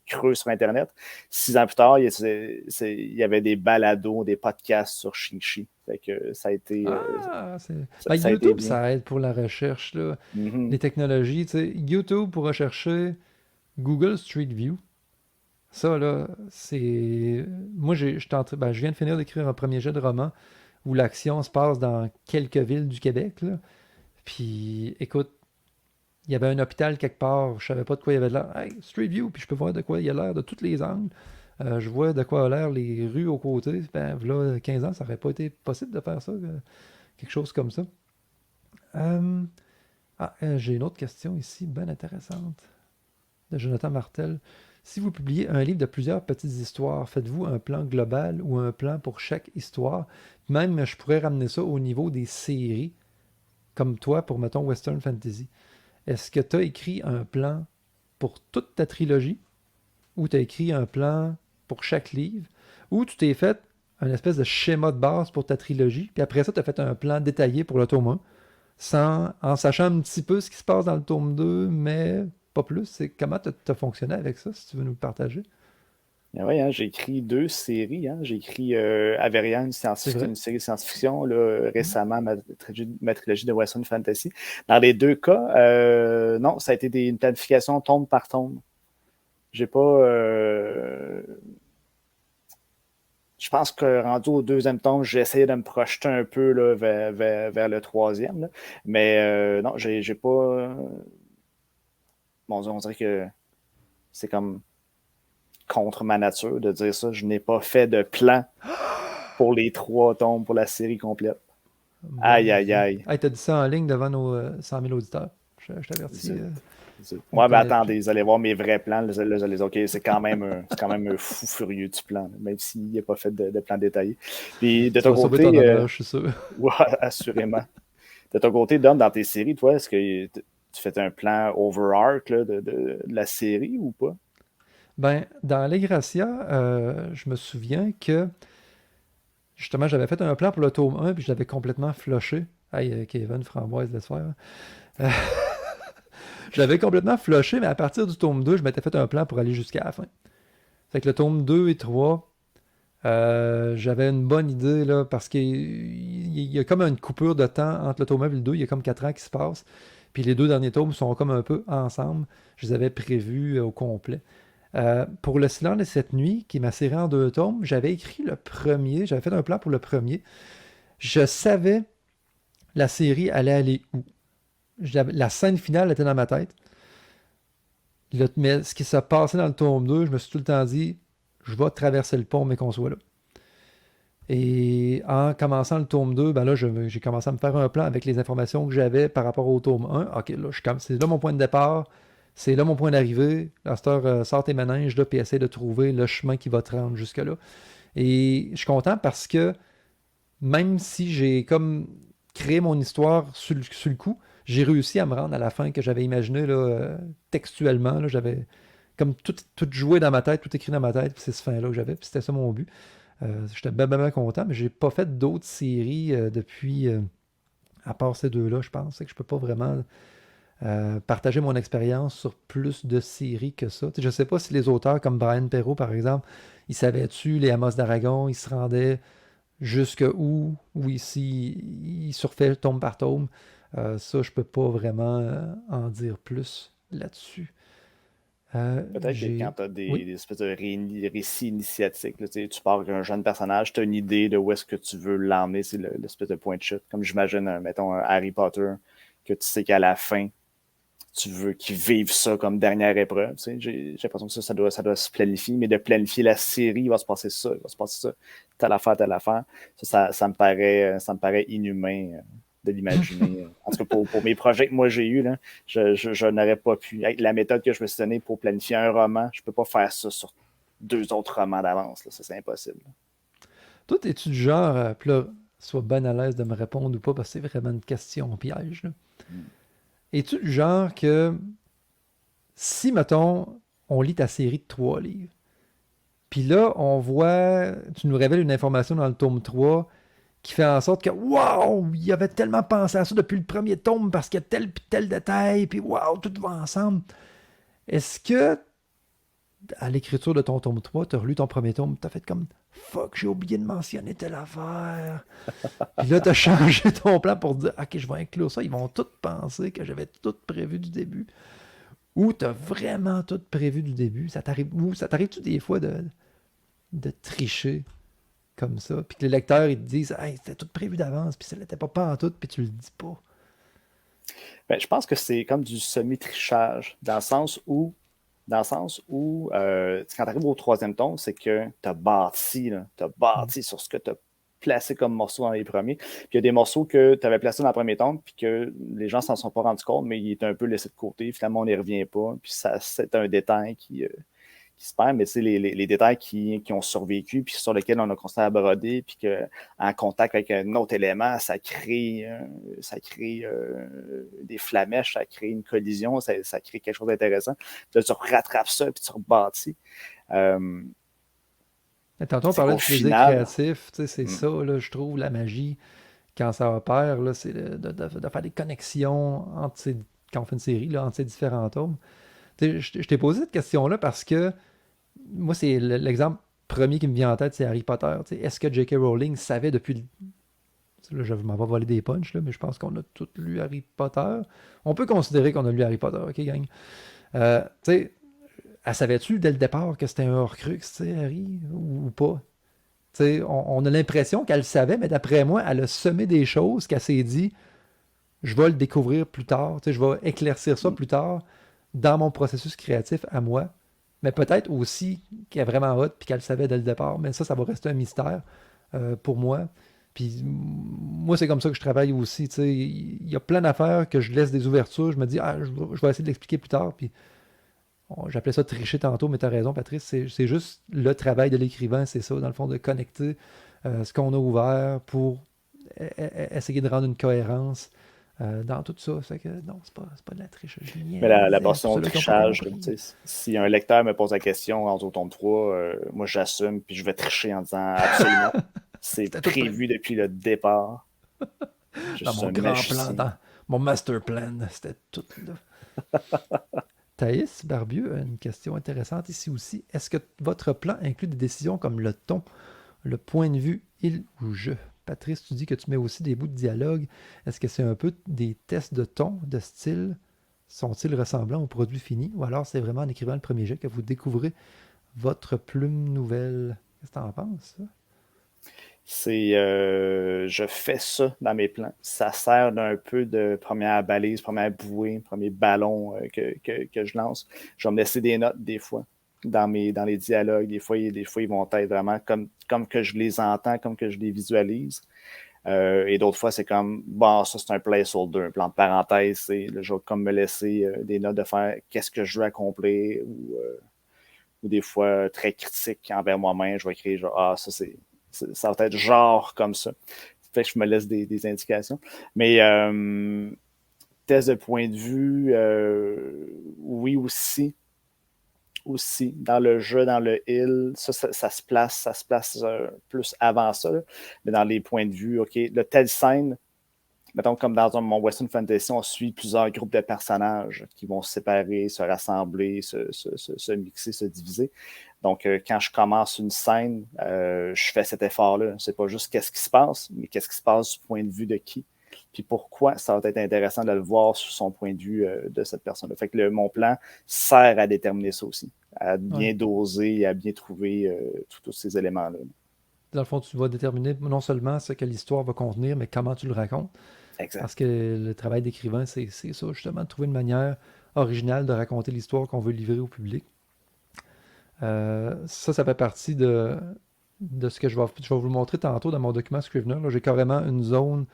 creux sur Internet. 6 ans plus tard, il y avait des balados, des podcasts sur Shinchi. Fait que Ah, ça, ben, ça a été YouTube, bien. ça aide pour la recherche, là. Mhm. Les technologies, tu sais. YouTube pour rechercher Google Street View. Ça, là, c'est. Moi, je viens de finir d'écrire un premier jet de roman où l'action se passe dans quelques villes du Québec, là. Puis, écoute, il y avait un hôpital quelque part, je savais pas de quoi il y avait de l'air. Hey, Street View, puis je peux voir de quoi il y a l'air de tous les angles. Je vois de quoi a l'air les rues aux côtés. Ben, là, 15 ans, ça aurait pas été possible de faire ça, quelque chose comme ça. Euh, j'ai une autre question ici, bien intéressante, de Jonathan Martel. Si vous publiez un livre de plusieurs petites histoires, faites-vous un plan global ou un plan pour chaque histoire? Même, je pourrais ramener ça au niveau des séries, comme toi pour, mettons, Western Fantasy. Est-ce que tu as écrit un plan pour toute ta trilogie ou tu as écrit un plan pour chaque livre ou tu t'es fait un espèce de schéma de base pour ta trilogie, puis après ça, tu as fait un plan détaillé pour le tome 1, en sachant un petit peu ce qui se passe dans le tome 2, mais pas plus. C'est comment tu as fonctionné avec ça, si tu veux nous le partager? Ah ouais, hein, j'ai écrit 2 séries. Hein. J'ai écrit Averia, C'est vrai? une série science-fiction, là, récemment, ma trilogie de Western Fantasy. Dans les 2 cas, non, ça a été une planification tome par tome. J'ai pas. Je pense que rendu au deuxième tome, j'ai essayé de me projeter un peu là, vers le troisième. Là. Mais non, j'ai pas. Bon, on dirait que c'est comme contre ma nature de dire ça. Je n'ai pas fait de plan pour les 3 tomes pour la série complète. Mon Aïe, aïe, Dieu. aïe. Hey, t'as dit ça en ligne devant nos 100 000 auditeurs. Je t'avertis, Zut, on te Ouais, mais connaît plus. attendez, vous allez voir mes vrais plans. Là, vous allez dire, OK, c'est quand même un fou furieux du plan, là, même s'il n'a pas fait de plan détaillé. Puis de Tu ton vas sauver ton côté, honneur, je suis sûr. ouais, assurément. De ton côté, Dom, dans tes séries, toi, est-ce que tu fais un plan overarch là, de la série ou pas? Ben, dans Allegracia, je me souviens que justement, j'avais fait un plan pour le tome 1, puis je l'avais complètement flushé. Hey, Kevin, Framboise, laisse faire. Euh, je l'avais complètement flushé, mais à partir du tome 2, je m'étais fait un plan pour aller jusqu'à la fin. Fait que le tome 2 et 3, j'avais une bonne idée, là, parce qu'il y a comme une coupure de temps entre le tome 1 et le 2. Il y a comme 4 ans qui se passent. Puis les deux derniers tomes sont comme un peu ensemble. Je les avais prévus au complet. Pour Le Silence de cette nuit, qui m'a serré en 2 tomes, j'avais écrit le premier, j'avais fait un plan pour le premier. Je savais la série allait aller où. La scène finale était dans ma tête. Mais ce qui s'est passé dans le tome 2, je me suis tout le temps dit, je vais traverser le pont, mais qu'on soit là. Et en commençant le tome 2, ben là, j'ai commencé à me faire un plan avec les informations que j'avais par rapport au tome 1. OK, là, c'est là mon point de départ, c'est là mon point d'arrivée. La star sort tes manèges, là, puis essaie de trouver le chemin qui va te rendre jusque-là. Et je suis content parce que même si j'ai comme créé mon histoire sur le coup, j'ai réussi à me rendre à la fin que j'avais imaginé là, textuellement. Là, j'avais comme tout joué dans ma tête, tout écrit dans ma tête, puis c'est ce fin-là que j'avais, puis c'était ça mon but. J'étais bien content, mais j'ai pas fait d'autres séries depuis, à part ces deux-là, je pense. C'est que je peux pas vraiment partager mon expérience sur plus de séries que ça. Tu sais, je sais pas si les auteurs comme Brian Perrault, par exemple, ils savaient-tu, les Amos d'Aragon, ils se rendaient jusque où ici, ils surfaient tome par tome. Ça, je peux pas vraiment en dire plus là-dessus. Peut-être que quand J'ai... tu as Oui. des espèces de récits initiatiques, là, tu pars avec un jeune personnage, tu as une idée de où est-ce que tu veux l'emmener, c'est l'espèce de point de chute. Comme j'imagine, mettons, un Harry Potter, que tu sais qu'à la fin, tu veux qu'ils vivent ça comme dernière épreuve. Tu sais. J'ai l'impression que ça doit se planifier, mais de planifier la série, il va se passer ça, il va se passer ça, telle affaire, telle affaire. Ça me paraît inhumain de l'imaginer. En tout cas, pour mes projets que moi j'ai eus, là, je n'aurais pas pu. Avec la méthode que je me suis donnée pour planifier un roman, je ne peux pas faire ça sur 2 autres romans d'avance. Là. Ça, c'est impossible. Toi, es-tu du genre, puis là, sois bien à l'aise de me répondre ou pas, parce que c'est vraiment une question piège, là. es-tu du genre que si, mettons, on lit ta série de 3 livres, puis là, on voit, tu nous révèles une information dans le tome 3 qui fait en sorte que, waouh, il avait tellement pensé à ça depuis le premier tome parce qu'il y a tel puis tel détail, puis waouh, tout va ensemble. Est-ce que, à l'écriture de ton tome 3, tu as relu ton premier tome, tu as fait comme, fuck, j'ai oublié de mentionner telle affaire. Puis là, tu as changé ton plan pour dire, ok, je vais inclure ça, ils vont tous penser que j'avais tout prévu du début. Ou tu as vraiment tout prévu du début. Ou ça t'arrive-tu des fois de tricher comme ça, puis que les lecteurs, ils te disent, hey, c'était tout prévu d'avance, puis ça l'était pas en tout, puis tu le dis pas. Ben, je pense que c'est comme du semi-trichage, dans le sens où quand tu arrives au troisième tome, c'est que tu as Mm. bâti sur ce que tu as placé comme morceau dans les premiers. Puis il y a des morceaux que tu avais placés dans le premier tome, puis que les gens s'en sont pas rendus compte, mais ils étaient un peu laissés de côté. Finalement, on n'y revient pas. Puis ça, c'est un détail qui se perd, mais tu sais, les détails qui ont survécu, puis sur lesquels on a continué à broder, puis qu'en contact avec un autre élément, ça crée des flamèches, ça crée une collision, ça crée quelque chose d'intéressant. Puis là, tu rattrapes ça, puis tu rebâtis. Euh, Mais tantôt, on c'est parlait qu'au du plaisir final, créatif, tu sais, c'est hmm, ça, là, je trouve, la magie, quand ça opère, là, c'est de faire des connexions quand on fait une série, là, entre ces différents tomes. Tu sais, je t'ai posé cette question-là parce que moi, c'est l'exemple premier qui me vient en tête, c'est Harry Potter. Tu sais, est-ce que J.K. Rowling savait depuis Là, je m'en vais voler des punchs, là, mais je pense qu'on a tous lu Harry Potter. On peut considérer qu'on a lu Harry Potter, ok, gang? Tu sais, elle savait-tu dès le départ que c'était un Horcrux, tu sais, Harry, ou pas? Tu sais, on a l'impression qu'elle le savait, mais d'après moi, elle a semé des choses qu'elle s'est dit, je vais le découvrir plus tard, tu sais, je vais éclaircir ça hmm, plus tard dans mon processus créatif à moi. Mais peut-être aussi qu'elle est vraiment hot puis qu'elle le savait dès le départ. Mais ça va rester un mystère pour moi. Puis moi, c'est comme ça que je travaille aussi. Tu sais. Il y a plein d'affaires que je laisse des ouvertures. Je me dis, ah, je vais essayer de l'expliquer plus tard. Puis j'appelais ça tricher tantôt, mais tu as raison, Patrice. C'est juste le travail de l'écrivain, c'est ça, dans le fond, de connecter ce qu'on a ouvert pour essayer de rendre une cohérence dans tout ça. Fait que non, c'est pas de la triche. Je mais la niaisais pour portion ceux-là qui n'ont pas trichage, compris. tu sais, si un lecteur me pose la question en tome 3, moi j'assume, puis je vais tricher en disant absolument, c'est C'était tout prévu. prévu depuis le départ. Je Dans suis mon un grand plan, magicien. dans mon master plan, c'était tout là. Thaïs Barbieux a une question intéressante ici aussi. Est-ce que votre plan inclut des décisions comme le ton, le point de vue, il ou je? Patrice, tu dis que tu mets aussi des bouts de dialogue. Est-ce que c'est un peu des tests de ton, de style? Sont-ils ressemblants au produit fini? Ou alors c'est vraiment en écrivant le premier jet que vous découvrez votre plume nouvelle? Qu'est-ce que t'en penses, ça? Je fais ça dans mes plans. Ça sert d'un peu de première balise, première bouée, premier ballon que je lance. Je vais me laisser des notes des fois dans les dialogues. Des fois, ils vont être vraiment comme que je les entends, comme que je les visualise. Et d'autres fois, c'est comme, bon, ça c'est un placeholder, un plan de parenthèse. Je vais comme me laisser des notes de faire qu'est-ce que je veux accomplir ou des fois très critique envers moi-même. Je vais écrire genre, ah, ça va être genre comme ça. Fait que je me laisse des indications. Mais test de point de vue, oui aussi, dans le jeu, dans le heal, ça se place plus avant ça. Là. Mais dans les points de vue, OK, le telle scène, mettons comme dans mon Western Fantasy, on suit plusieurs groupes de personnages qui vont se séparer, se rassembler, se mixer, se diviser. Donc, quand je commence une scène, je fais cet effort-là. C'est pas juste qu'est-ce qui se passe, mais qu'est-ce qui se passe du point de vue de qui. Puis pourquoi ça va être intéressant de le voir sous son point de vue de cette personne-là. Fait que mon plan sert à déterminer ça aussi, à Ouais. bien doser, à bien trouver tous ces éléments-là. Dans le fond, tu vas déterminer non seulement ce que l'histoire va contenir, mais comment tu le racontes. Exact. Parce que le travail d'écrivain, c'est ça, justement, de trouver une manière originale de raconter l'histoire qu'on veut livrer au public. Ça fait partie de ce que je vais vous montrer tantôt dans mon document Scrivener. Là. J'ai carrément une zone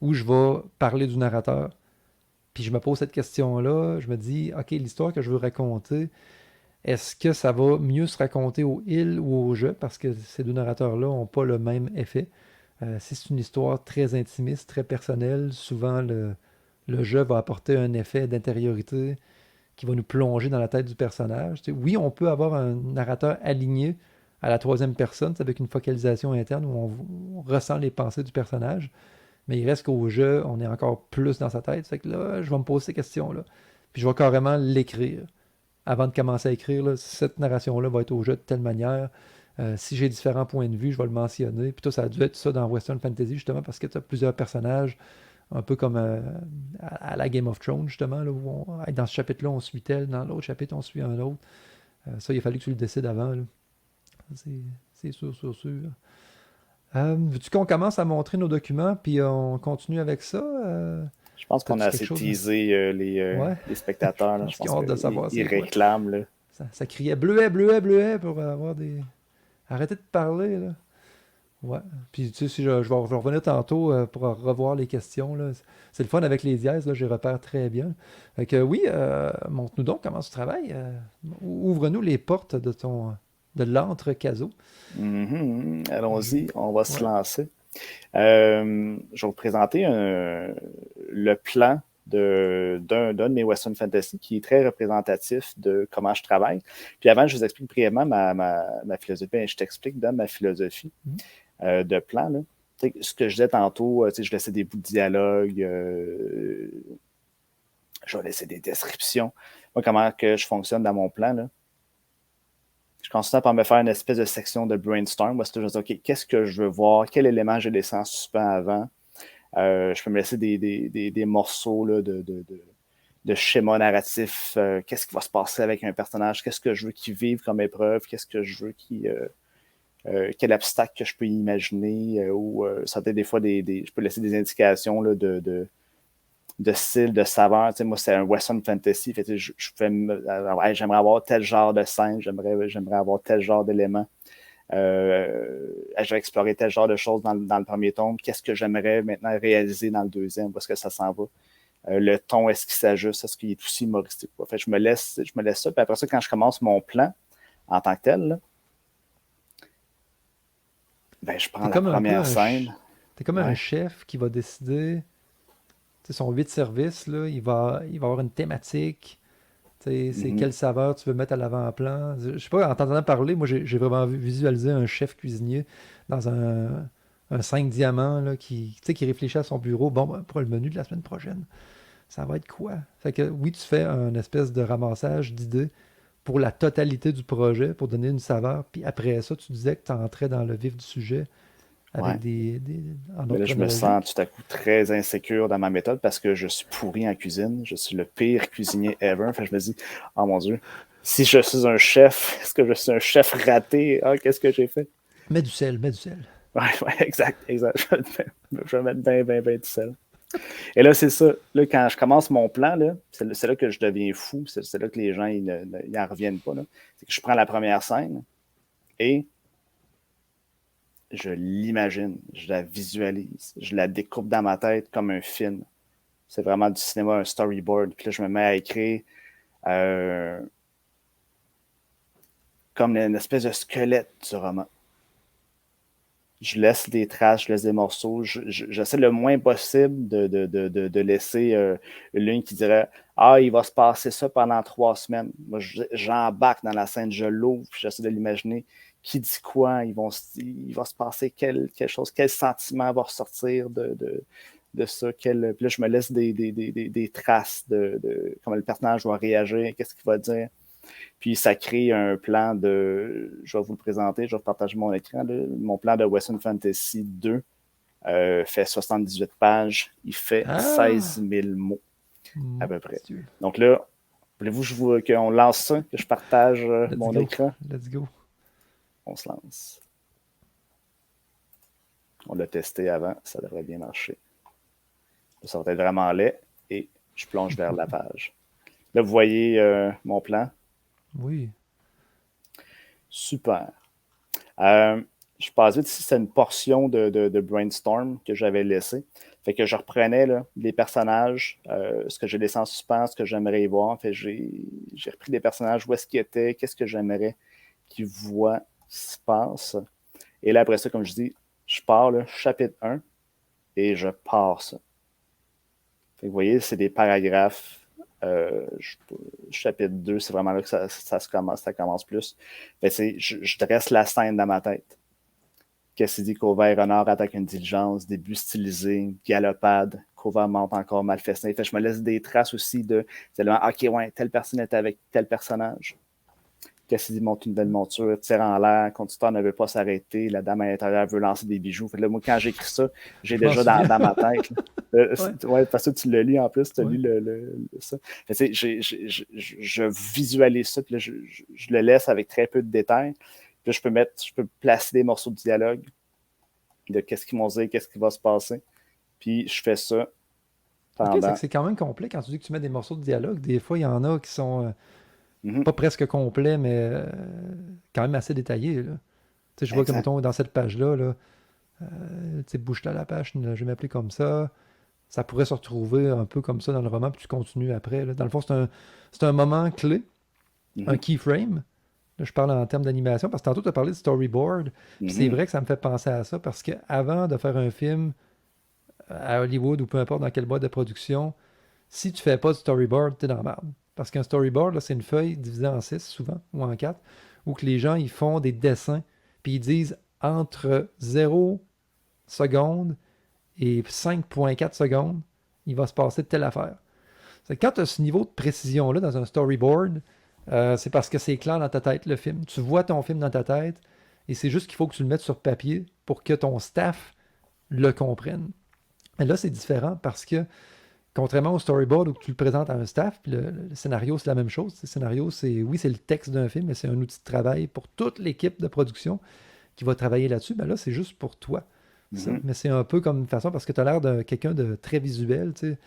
où je vais parler du narrateur. Puis je me pose cette question-là. Je me dis, OK, l'histoire que je veux raconter, est-ce que ça va mieux se raconter au il ou au je? Parce que ces deux narrateurs-là n'ont pas le même effet. Si c'est une histoire très intimiste, très personnelle, souvent le le jeu va apporter un effet d'intériorité qui va nous plonger dans la tête du personnage. Tu sais, oui, on peut avoir un narrateur aligné à la troisième personne, avec une focalisation interne où on ressent les pensées du personnage, mais il reste qu'au jeu, on est encore plus dans sa tête. Fait que là, je vais me poser ces questions-là. Puis je vais carrément l'écrire. Avant de commencer à écrire, là, cette narration-là va être au jeu de telle manière. Si j'ai différents points de vue, je vais le mentionner. Puis tout ça a dû être ça dans Western Fantasy, justement, parce que tu as plusieurs personnages, un peu comme à la Game of Thrones, justement, là, où dans ce chapitre-là, on suit tel, dans l'autre chapitre, on suit un autre. Ça, il a fallu que tu le décides avant. Là. C'est, c'est sûr, sûr, sûr. Veux-tu qu'on commence à montrer nos documents, puis on continue avec ça? Je pense qu'on a T'as-tu quelque assez chose? teasé Ouais, les je spectateurs. Là. Je pense qu'ils pense ont hâte de qu'ils savoir ils c'est quoi. réclament. Là. Ça criait bleuet, bleuet, bleuet pour avoir des... Arrêtez de parler, là. Ouais. Puis, tu sais, si je vais revenir tantôt pour revoir les questions, là. C'est le fun avec les dièses, là, j'y repère très bien. Fait que oui, montre-nous donc comment tu travailles. Ouvre-nous les portes de l'antre-caso. Je... Allons-y, on va se Ouais. lancer. Je vais vous présenter le plan d'un de mes Western Fantasy qui est très représentatif de comment je travaille. Puis avant, je vous explique brièvement ma philosophie. Ben, je t'explique dans ma philosophie Mhm. de plan. Là. Ce que je disais tantôt, je laissais des bouts de dialogue, je vais laisser des descriptions. Moi, comment que je fonctionne dans mon plan, là, je commence par me faire une espèce de section de brainstorm où je me dis, OK, qu'est-ce que je veux voir? Quel élément j'ai laissé en suspens avant? Je peux me laisser des morceaux là, de schéma narratif. Qu'est-ce qui va se passer avec un personnage? Qu'est-ce que je veux qu'il vive comme épreuve? Qu'est-ce que je veux qu'il... quel obstacle que je peux imaginer? Ou ça peut être des fois, je peux laisser des indications là, de style, de saveur. Tu sais, moi, c'est un Western Fantasy. Fait, je fais, ouais, j'aimerais avoir tel genre de scène, j'aimerais avoir tel genre d'élément. Je vais explorer tel genre de choses dans le premier tome. Qu'est-ce que j'aimerais maintenant réaliser dans le deuxième? Où est-ce que ça s'en va? Le ton, est-ce qu'il s'ajuste? Est-ce qu'il est aussi humoristique? Fait, je me laisse ça. Puis après ça, quand je commence mon plan en tant que tel, là, ben, je prends T'es la comme un peu première scène. t'es comme un Ouais. chef qui va décider, tu sais, son 8 service, là, il va avoir une thématique. Tu sais, c'est Mhm. quelle saveur tu veux mettre à l'avant-plan. Je sais pas, en t'entendant parler, moi j'ai vraiment visualisé un chef cuisinier dans un 5 diamants là, tu sais, qui réfléchit à son bureau. Bon, ben, pour le menu de la semaine prochaine, ça va être quoi? Fait que oui, tu fais un espèce de ramassage d'idées pour la totalité du projet, pour donner une saveur. Puis après ça, tu disais que tu entrais dans le vif du sujet avec Ouais. en Mais ordre là, je me chronologique. sens tout à coup très insécure dans ma méthode parce que je suis pourri en cuisine. Je suis le pire cuisinier ever. Enfin, je me dis, oh mon Dieu, si je suis un chef, est-ce que je suis un chef raté? Ah, qu'est-ce que j'ai fait? Mets du sel, mets du sel. Ouais, ouais, exact, exact. Je vais mettre bien, bien, bien du sel. Et là, c'est ça. Là, quand je commence mon plan, là, c'est là que je deviens fou. C'est là que les gens ils n'en reviennent pas. C'est que je prends la première scène et je l'imagine, je la visualise, je la découpe dans ma tête comme un film. C'est vraiment du cinéma, un storyboard. Puis là, je me mets à écrire euh, comme une espèce de squelette du roman. Je laisse des traces, je laisse des morceaux. J'essaie le moins possible de laisser une ligne qui dirait ah, il va se passer ça pendant 3 semaines. Moi, j'embarque dans la scène, je l'ouvre, j'essaie de l'imaginer. Qui dit quoi? Il va se passer quelque chose, quel sentiment va ressortir de ça? Puis là, je me laisse des traces de comment le personnage va réagir, qu'est-ce qu'il va dire. Puis ça crée un plan je vais vous le présenter, je vais partager mon écran. Là. Mon plan de Western Fantasy 2 fait 78 pages. Il fait Ah! 16 000 mots à Mon peu près. Dieu. Donc là, voulez-vous qu'on lance ça, que je partage Let's mon go. écran? Let's go. On se lance. On l'a testé avant, ça devrait bien marcher. Ça va être vraiment laid et je plonge vers la page. Là, vous voyez mon plan. Oui. Super. Euh, je passe vite ici, c'est une portion de brainstorm que j'avais laissé. Fait que je reprenais là, les personnages, ce que j'ai laissé en suspens, ce que j'aimerais y voir. Fait j'ai repris des personnages, où est-ce qu'ils étaient, qu'est-ce que j'aimerais qu'ils voient, qui se passe. Et là, après ça, comme je dis, je pars, là, chapitre 1, et je pars ça. Fait que vous voyez, c'est des paragraphes. Chapitre 2, c'est vraiment là que ça commence plus. Fait que, je dresse la scène dans ma tête. Cassidy, Cover et Renard attaquent une diligence, début stylisé, galopade, Cover monte encore mal festin. Fait que je me laisse des traces aussi de OK, ouais, telle personne était avec tel personnage. Cassidy monte une belle monture, tire en l'air, le conducteur ne veut pas s'arrêter, la dame à l'intérieur veut lancer des bijoux. Fait que là, moi, quand j'écris ça, j'ai Je m'en déjà souviens. dans ma tête. Ouais, Ouais, parce que tu l'as lu en plus, tu as ouais. lu ça. Fait, je visualise ça, puis là, je le laisse avec très peu de détails. Puis là, je peux placer des morceaux de dialogue de qu'est-ce qu'ils vont dire, qu'est-ce qui va se passer. Puis je fais ça Ok, c'est pendant. que c'est quand même complet. Quand tu dis que tu mets des morceaux de dialogue, des fois, il y en a qui sont Mhm, pas presque complets, mais quand même assez détaillés, là. Tu sais, je vois que, exact. mettons, dans cette page-là, là, tu sais, bouge-toi la page, je vais m'appeler comme ça. Ça pourrait se retrouver un peu comme ça dans le roman, puis tu continues après, là. Dans le fond, c'est un moment clé, un Mhm, keyframe. Là, je parle en termes d'animation, parce que tantôt, tu as parlé de storyboard. Puis c'est mhm, vrai que ça me fait penser à ça, parce qu'avant de faire un film à Hollywood ou peu importe dans quelle boîte de production, si tu fais pas de storyboard, t'es dans la merde. Parce qu'un storyboard, là, c'est une feuille divisée en 6 souvent, ou en 4, où que les gens ils font des dessins, puis ils disent entre 0 secondes et 5,4 secondes, il va se passer telle affaire. C'est que quand tu as ce niveau de précision-là dans un storyboard, c'est parce que c'est clair dans ta tête, le film. Tu vois ton film dans ta tête, et c'est juste qu'il faut que tu le mettes sur papier pour que ton staff le comprenne. Et là, c'est différent parce que contrairement au storyboard où tu le présentes à un staff, puis le scénario, c'est la même chose. Le scénario, c'est oui, c'est le texte d'un film, mais c'est un outil de travail pour toute l'équipe de production qui va travailler là-dessus. Ben là, c'est juste pour toi. Ça. mhm. Mais c'est un peu comme une façon, parce que tu as l'air de quelqu'un de très visuel. Tu sais.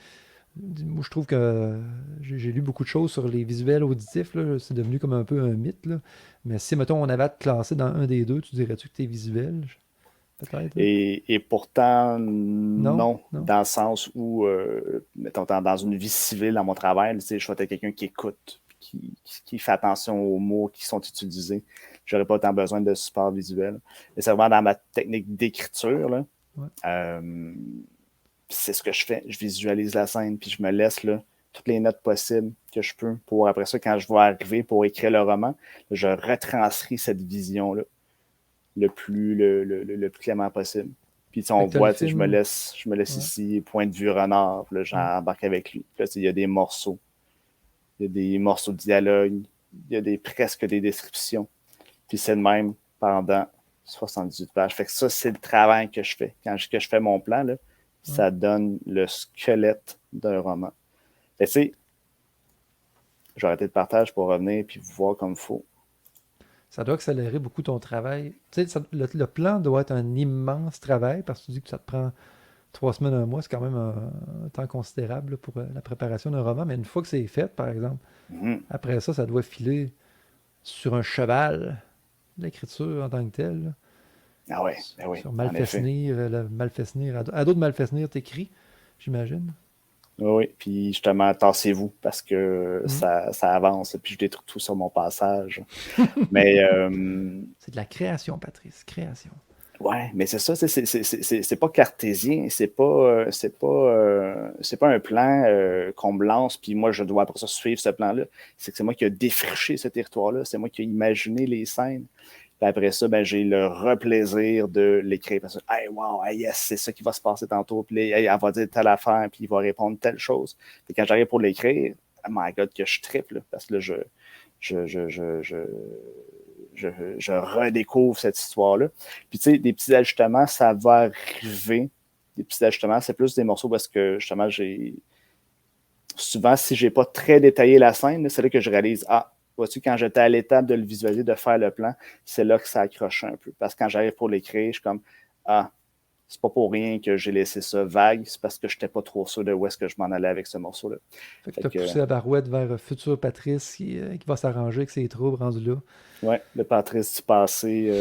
Moi, je trouve que j'ai lu beaucoup de choses sur les visuels auditifs. Là. C'est devenu comme un peu un mythe. Là. Mais si, mettons, on avait à te classer dans un des deux, tu dirais-tu que tu es visuel? Peut-être. Là. Et pourtant, Non? non, Non? dans le sens où, mettons, dans une vie civile, dans mon travail, tu sais, je souhaitais quelqu'un qui écoute, qui fait attention aux mots qui sont utilisés. J'aurais pas autant besoin de support visuel. Et c'est vraiment dans ma technique d'écriture, là, Ouais. euh, c'est ce que je fais. Je visualise la scène, puis je me laisse là, toutes les notes possibles que je peux pour, après ça, quand je vais arriver pour écrire le roman, je retranscris cette vision-là le plus clément possible. Puis Fait on que tu as le voit, film. je me laisse Ouais. ici, point de vue renard, puis là, Ouais. j'embarque avec lui. Puis là, il y a des morceaux. Il y a des morceaux de dialogue, il y a presque des descriptions. Puis c'est le même pendant 78 pages. Fait que ça, c'est le travail que je fais. Que je fais mon plan, là, Ouais. ça donne le squelette d'un roman. Fait que, tu sais, j'ai arrêté de partage pour revenir puis voir comme il faut. Ça doit accélérer beaucoup ton travail. Tu sais, le plan doit être un immense travail parce que tu dis que ça te prend 3 semaines, un mois. C'est quand même un temps considérable là, pour la préparation d'un roman. Mais une fois que c'est fait, par exemple, Mhm. après ça, ça doit filer sur un cheval, l'écriture en tant que telle. Là. Ah ouais, Sur ben oui, sur en effet. Malfesnir, le Malfesnir, ado de Malfesnir, t'écris, j'imagine. Oui, oui. Puis justement, tassez-vous parce que Hmm. ça avance. Puis je détruis tout sur mon passage. Mais C'est de la création, Patrice, création. ouais, mais c'est ça, c'est pas cartésien, c'est pas un plan qu'on me lance, puis moi je dois après ça suivre ce plan-là. C'est que c'est moi qui ai défriché ce territoire-là, c'est moi qui ai imaginé les scènes. Puis après ça, ben, j'ai le replaisir de l'écrire. Parce que, hey, wow, hey, yes, c'est ça qui va se passer tantôt. Puis hey, elle va dire telle affaire, puis il va répondre telle chose. Puis quand j'arrive pour l'écrire, oh my God, que je triple, parce que là, je, je, je, je, je, je redécouvre cette histoire-là. Puis, tu sais, des petits ajustements, ça va arriver. Des petits ajustements, c'est plus des morceaux parce que, justement, j'ai. Souvent, si j'ai pas très détaillé la scène, c'est là que je réalise, ah, vois-tu, quand j'étais à l'étape de le visualiser, de faire le plan, c'est là que ça accroche un peu. Parce que quand j'arrive pour l'écrire, je suis comme, ah, c'est pas pour rien que j'ai laissé ça vague, c'est parce que je n'étais pas trop sûr de où est-ce que je m'en allais avec ce morceau-là. Fait que Fait t'as que, poussé la barouette vers futur Patrice qui va s'arranger avec ses troubles rendus là. ouais, le Patrice du passé,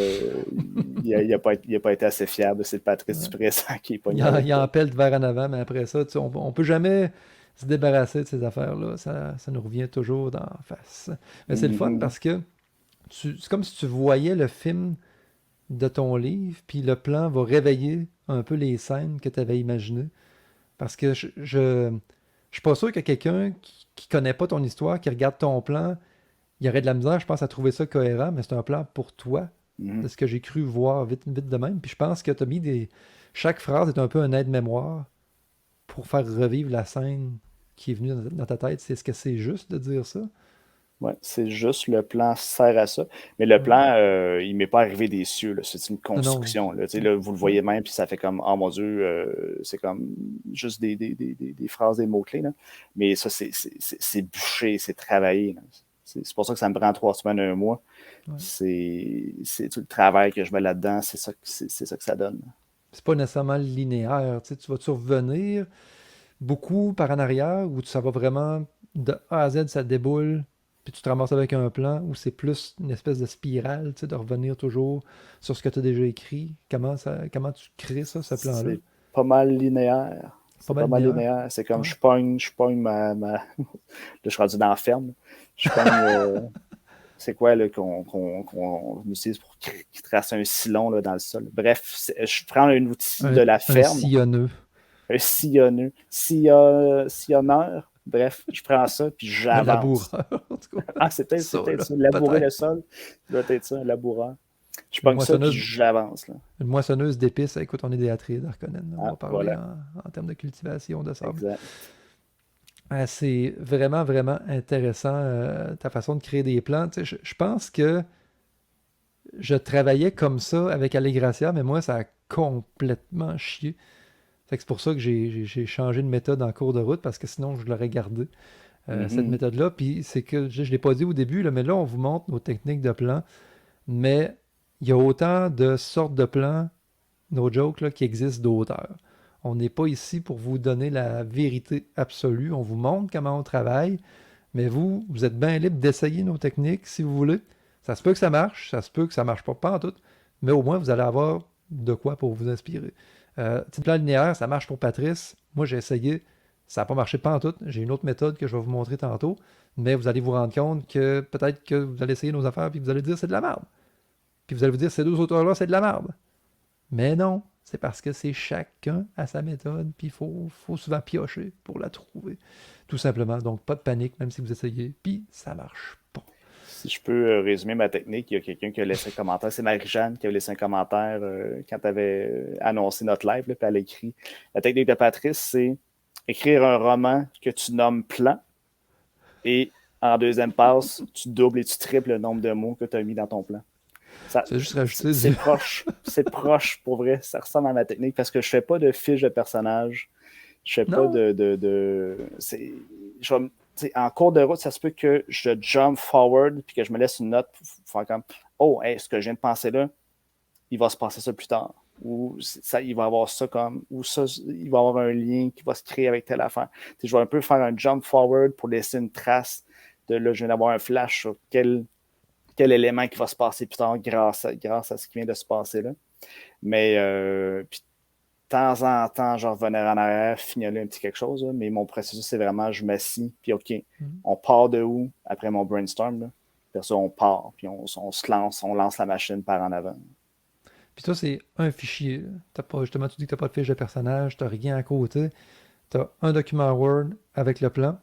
il a pas été assez fiable. C'est le Patrice du Ouais. présent qui est Il pogné en, avec il toi. en pèle de vers en avant, mais après ça, tu sais, on peut jamais se débarrasser de ces affaires-là. Ça nous revient toujours d'en face. Mais c'est le fun Mhm. parce que c'est comme si tu voyais le film de ton livre, puis le plan va réveiller un peu les scènes que tu avais imaginées. Parce que Je suis pas sûr que quelqu'un qui connaît pas ton histoire, qui regarde ton plan, il y aurait de la misère, je pense, à trouver ça cohérent, mais c'est un plan pour toi. Mhm. C'est ce que j'ai cru voir vite, vite de même. Puis je pense que tu as mis des. Chaque phrase est un peu un aide-mémoire pour faire revivre la scène qui est venue dans ta tête. C'est ce que c'est juste de dire ça? Ouais, c'est juste le plan sert à ça. Mais le Ouais. plan, il m'est pas arrivé des cieux, là. C'est une Non, non. construction, là. Tu sais, là, vous le voyez même, puis ça fait comme, oh mon Dieu, c'est comme juste des phrases, des mots-clés, là. Mais ça, c'est bûché, c'est travaillé, là. C'est pour ça que ça me prend 3 semaines, un mois. Ouais. C'est tout le travail que je mets là-dedans, c'est ça que ça donne. C'est pas nécessairement linéaire. Tu sais, tu vas-tu revenir beaucoup par en arrière ou ça va vraiment de A à Z, ça déboule, puis tu te ramasses avec un plan ou c'est plus une espèce de spirale, tu sais, de revenir toujours sur ce que tu as déjà écrit? Comment tu crées ça, ce plan-là? C'est pas mal linéaire. Pas C'est pas mal mal linéaire. linéaire. C'est comme Ouais. je pogne là, je suis rendu dans la ferme. Je pogne, c'est quoi là, qu'on utilise pour tracer un sillon là, dans le sol. Bref, je prends un outil de la Un ferme, sillonneux. un sillonneur. Bref, je prends ça puis Un j'avance. laboureur, en tout cas. Ah, Ça, c'est peut-être là, ça. Labourer le peut-être. sol, ça doit être ça, un laboureur. Je Une pogne ça puis moissonneuse, j'avance. Là. une moissonneuse d'épices. Écoute, on est des Atreides d'Arconen. On Ah, va parler voilà. en termes de cultivation de sable. Exact. C'est vraiment, vraiment intéressant ta façon de créer des plans. Tu sais, je pense que je travaillais comme ça avec Allegracia, mais moi, ça a complètement chié. Fait que c'est pour ça que j'ai changé de méthode en cours de route, parce que sinon, je l'aurais gardé, cette Mhm. méthode-là. Puis c'est que, je ne l'ai pas dit au début, là, mais là, on vous montre nos techniques de plan. Mais il y a autant de sortes de plans, no joke, là, qui existent d'auteurs. On n'est pas ici pour vous donner la vérité absolue. On vous montre comment on travaille. Mais vous, vous êtes bien libre d'essayer nos techniques si vous voulez. Ça se peut que ça marche, ça se peut que ça marche pas, pas en tout, mais au moins vous allez avoir de quoi pour vous inspirer. Type plan linéaire, ça marche pour Patrice. Moi, j'ai essayé, ça n'a pas marché pas en tout. J'ai une autre méthode que je vais vous montrer tantôt, mais vous allez vous rendre compte que peut-être que vous allez essayer nos affaires puis vous allez dire c'est de la merde. Puis vous allez vous dire ces deux auteurs-là, c'est de la merde. Mais non, c'est parce que c'est chacun à sa méthode, puis il faut souvent piocher pour la trouver. Tout simplement. Donc, pas de panique, même si vous essayez, puis ça marche pas. Si je peux résumer ma technique, il y a quelqu'un qui a laissé un commentaire. C'est Marie-Jeanne qui a laissé un commentaire quand tu avais annoncé notre live, là, puis elle a écrit. La technique de Patrice, c'est écrire un roman que tu nommes plan et en deuxième passe, tu doubles et tu triples le nombre de mots que tu as mis dans ton plan. Ça, C'est juste rajouter c'est du. proche pour vrai. Ça ressemble à ma technique parce que je fais pas de fiche de personnage. Je fais pas Non? en cours de route, ça se peut que je jump forward puis que je me laisse une note pour faire comme oh, hey, ce que je viens de penser là, il va se passer ça plus tard. Ou ça, il va avoir ça comme, ou ça, il va avoir un lien qui va se créer avec telle affaire. T'sais, je vais un peu faire un jump forward pour laisser une trace de là, je viens d'avoir un flash sur quel élément qui va se passer plus tard grâce à ce qui vient de se passer là. Mais puis de temps en temps, je revenais en arrière, fignoler un petit quelque chose. Là, mais mon processus, c'est vraiment, je m'assis, puis OK, Mhm. on part de où après mon brainstorm? Là? Puis ça, on part, puis on se lance, on lance la machine par en avant. Puis toi, c'est un fichier. T'as pas, justement, tu dis que t'as pas de fiche de personnage, t'as rien à côté. T'as un document Word avec le plan,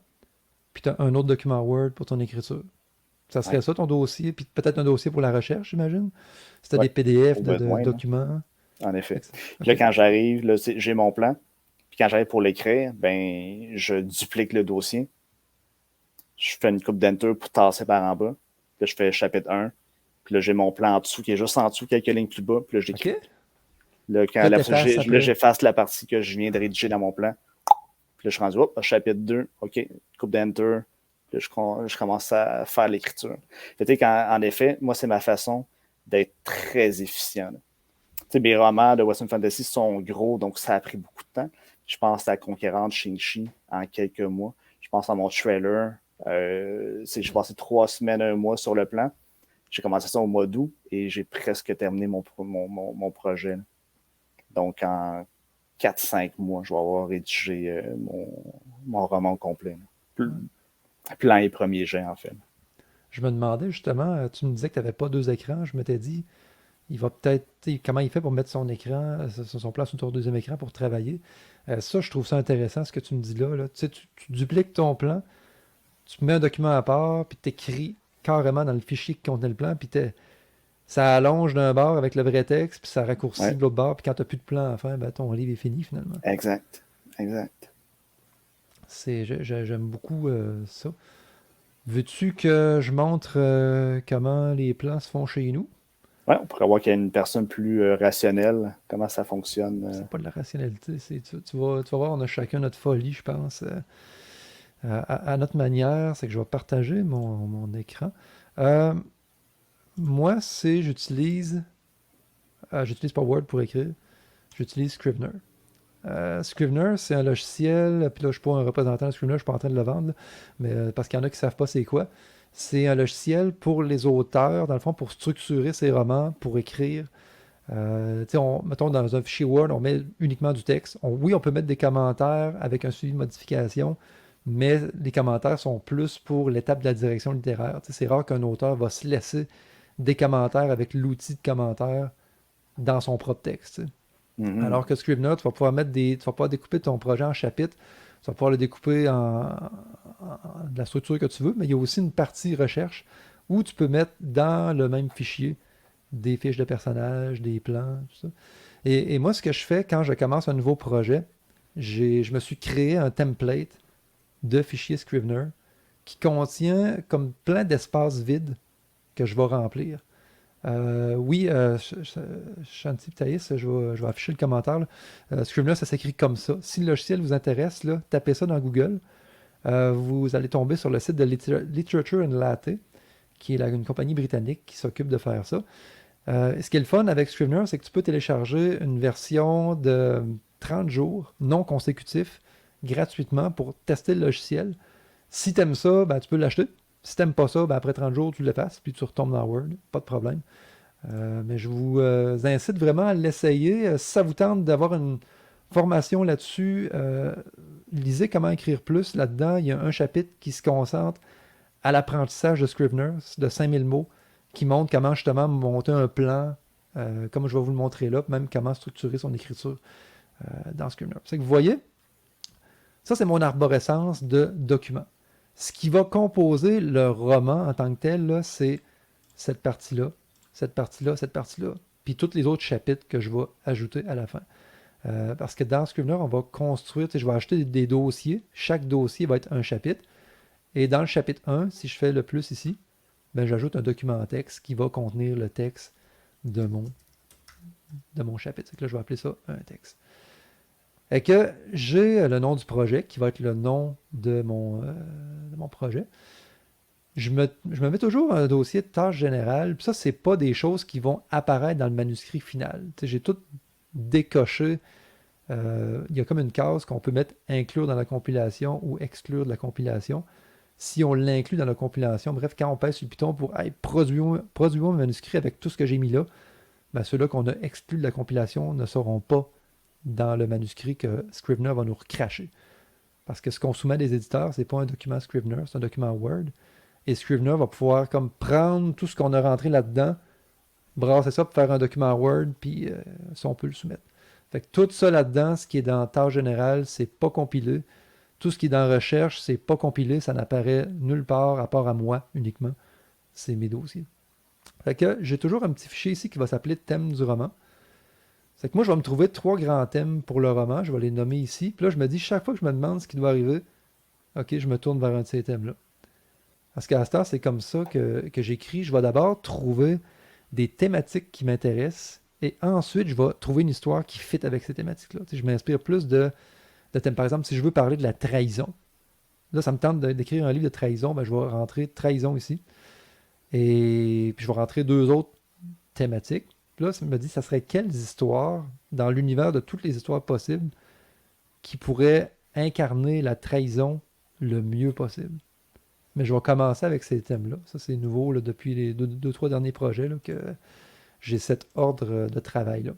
puis t'as un autre document Word pour ton écriture. Ça Ouais, serait ça ton dossier, puis peut-être un dossier pour la recherche, j'imagine. Si t'as ouais, des PDF au de besoin, là, documents. en effet. Puis là, OK. quand j'arrive, là, j'ai mon plan. Puis quand j'arrive pour l'écrire, ben, je duplique le dossier. Je fais une coupe d'enter pour tasser par en bas. Puis là, je fais chapitre 1. Puis là, j'ai mon plan en dessous qui est juste en dessous, quelques lignes plus bas. Puis là, OK? j'écris. Là, Puis là, là, t'effaces après. j'efface la partie que je viens de rédiger dans mon plan. Puis là, je suis rendu, hop, chapitre 2, OK, coupe d'enter. Puis là, je commence à faire l'écriture. Peut-être qu'en effet, moi, c'est ma façon d'être très efficient. Tu sais, mes romans de Western Fantasy sont gros, donc ça a pris beaucoup de temps. Je pense à la Conquérante Shang-Chi en quelques mois. Je pense à mon trailer. J'ai passé 3 semaines, un mois sur le plan. J'ai commencé ça au mois d'août et j'ai presque terminé mon projet. Là. Donc, en 4-5 mois, je vais avoir rédigé mon roman complet. Plan et premier jet, en fait. Je me demandais justement, tu me disais que tu n'avais pas deux écrans. Je m'étais dit, Il va peut-être, tu sais, comment il fait pour mettre son écran, son place autour du deuxième écran pour travailler. Ça, je trouve ça intéressant, ce que tu me dis là. Tu sais, tu dupliques ton plan, tu mets un document à part, puis tu écris carrément dans le fichier qui contenait le plan, puis ça allonge d'un bord avec le vrai texte, puis ça raccourcit Ouais, de l'autre bord, puis quand tu n'as plus de plan à faire, ben, ton livre est fini finalement. exact. Exact. J'aime beaucoup ça. Veux-tu que je montre comment les plans se font chez nous? Ouais, on pourrait voir qu'il y a une personne plus rationnelle, comment ça fonctionne. C'est pas de la rationalité. Tu vas voir, on a chacun notre folie, je pense, à notre manière. C'est que je vais partager mon écran. Euh, Moi, j'utilise pas Word pour écrire, j'utilise Scrivener. Scrivener, c'est un logiciel, puis là, je suis pas un représentant de Scrivener, je suis pas en train de le vendre, là, mais parce qu'il y en a qui savent pas c'est quoi. C'est un logiciel pour les auteurs, dans le fond, pour structurer ses romans, pour écrire. Tu sais, mettons, dans un fichier Word, on met uniquement du texte. Oui, on peut mettre des commentaires avec un suivi de modification, mais les commentaires sont plus pour l'étape de la direction littéraire. Tu sais, c'est rare qu'un auteur va se laisser des commentaires avec l'outil de commentaires dans son propre texte. Tu sais. Mhm. Alors que Scrivener, tu vas pouvoir découper ton projet en chapitres, tu vas pouvoir le découper de la structure que tu veux, mais il y a aussi une partie recherche où tu peux mettre dans le même fichier des fiches de personnages, des plans, tout ça. Et moi, ce que je fais quand je commence un nouveau projet, je me suis créé un template de fichier Scrivener qui contient comme plein d'espaces vides que je vais remplir. Oui, Shanti Ptaïs, je vais afficher le commentaire. Là. Scrivener, ça s'écrit comme ça. Si le logiciel vous intéresse, là, tapez ça dans Google. Vous allez tomber sur le site de Literature and Latte, qui est une compagnie britannique qui s'occupe de faire ça. Ce qui est le fun avec Scrivener, c'est que tu peux télécharger une version de 30 jours non consécutifs gratuitement pour tester le logiciel. Si tu aimes ça, ben, tu peux l'acheter. Si tu n'aimes pas ça, ben, après 30 jours, tu l'effaces, puis tu retombes dans Word. Pas de problème. Mais je vous incite vraiment à l'essayer. Si ça vous tente d'avoir une formation là-dessus, lisez comment écrire plus. Là-dedans, il y a un chapitre qui se concentre à l'apprentissage de Scrivener, de 5000 mots, qui montre comment justement monter un plan, comme je vais vous le montrer là, même comment structurer son écriture dans Scrivener. C'est que vous voyez, ça c'est mon arborescence de documents. Ce qui va composer le roman en tant que tel, là, c'est cette partie-là, cette partie-là, cette partie-là, puis tous les autres chapitres que je vais ajouter à la fin. Parce que dans Scrivener, on va construire, je vais ajouter des dossiers. Chaque dossier va être un chapitre. Et dans le chapitre 1, si je fais le plus ici, ben, j'ajoute un document texte qui va contenir le texte de mon chapitre. Que là, je vais appeler ça un texte. Et que j'ai le nom du projet qui va être le nom de mon projet. Je me mets toujours un dossier de tâches générales. Puis ça, c'est pas des choses qui vont apparaître dans le manuscrit final. J'ai tout décoché. Il y a comme une case qu'on peut mettre inclure dans la compilation ou exclure de la compilation. Si on l'inclut dans la compilation, bref, quand on pèse sur le piton pour hey, produisons un manuscrit avec tout ce que j'ai mis là, ben ceux-là qu'on a exclus de la compilation ne seront pas dans le manuscrit que Scrivener va nous recracher. Parce que ce qu'on soumet des éditeurs, c'est pas un document Scrivener, c'est un document Word. Et Scrivener va pouvoir comme prendre tout ce qu'on a rentré là-dedans, brasser ça pour faire un document Word, puis ça, on peut le soumettre. Fait que tout ça là-dedans, ce qui est dans tâche générale, c'est pas compilé. Tout ce qui est dans recherche, c'est pas compilé, ça n'apparaît nulle part à part à moi uniquement. C'est mes dossiers. Fait que j'ai toujours un petit fichier ici qui va s'appeler thème du roman. C'est que moi, je vais me trouver 3 grands thèmes pour le roman. Je vais les nommer ici. Puis là, je me dis, chaque fois que je me demande ce qui doit arriver, OK, je me tourne vers un de ces thèmes-là. Parce qu'à ce temps, c'est comme ça que j'écris. Je vais d'abord trouver des thématiques qui m'intéressent. Et ensuite, je vais trouver une histoire qui fit avec ces thématiques-là. Tu sais, je m'inspire plus de thèmes. Par exemple, si je veux parler de la trahison, là, ça me tente d'écrire un livre de trahison, ben, je vais rentrer trahison ici. Et puis, je vais rentrer 2 autres thématiques. Puis là, ça me dit, ça serait quelles histoires, dans l'univers de toutes les histoires possibles, qui pourraient incarner la trahison le mieux possible. Mais je vais commencer avec ces thèmes-là. Ça, c'est nouveau là, depuis les 2-3 derniers projets là, que j'ai cet ordre de travail-là.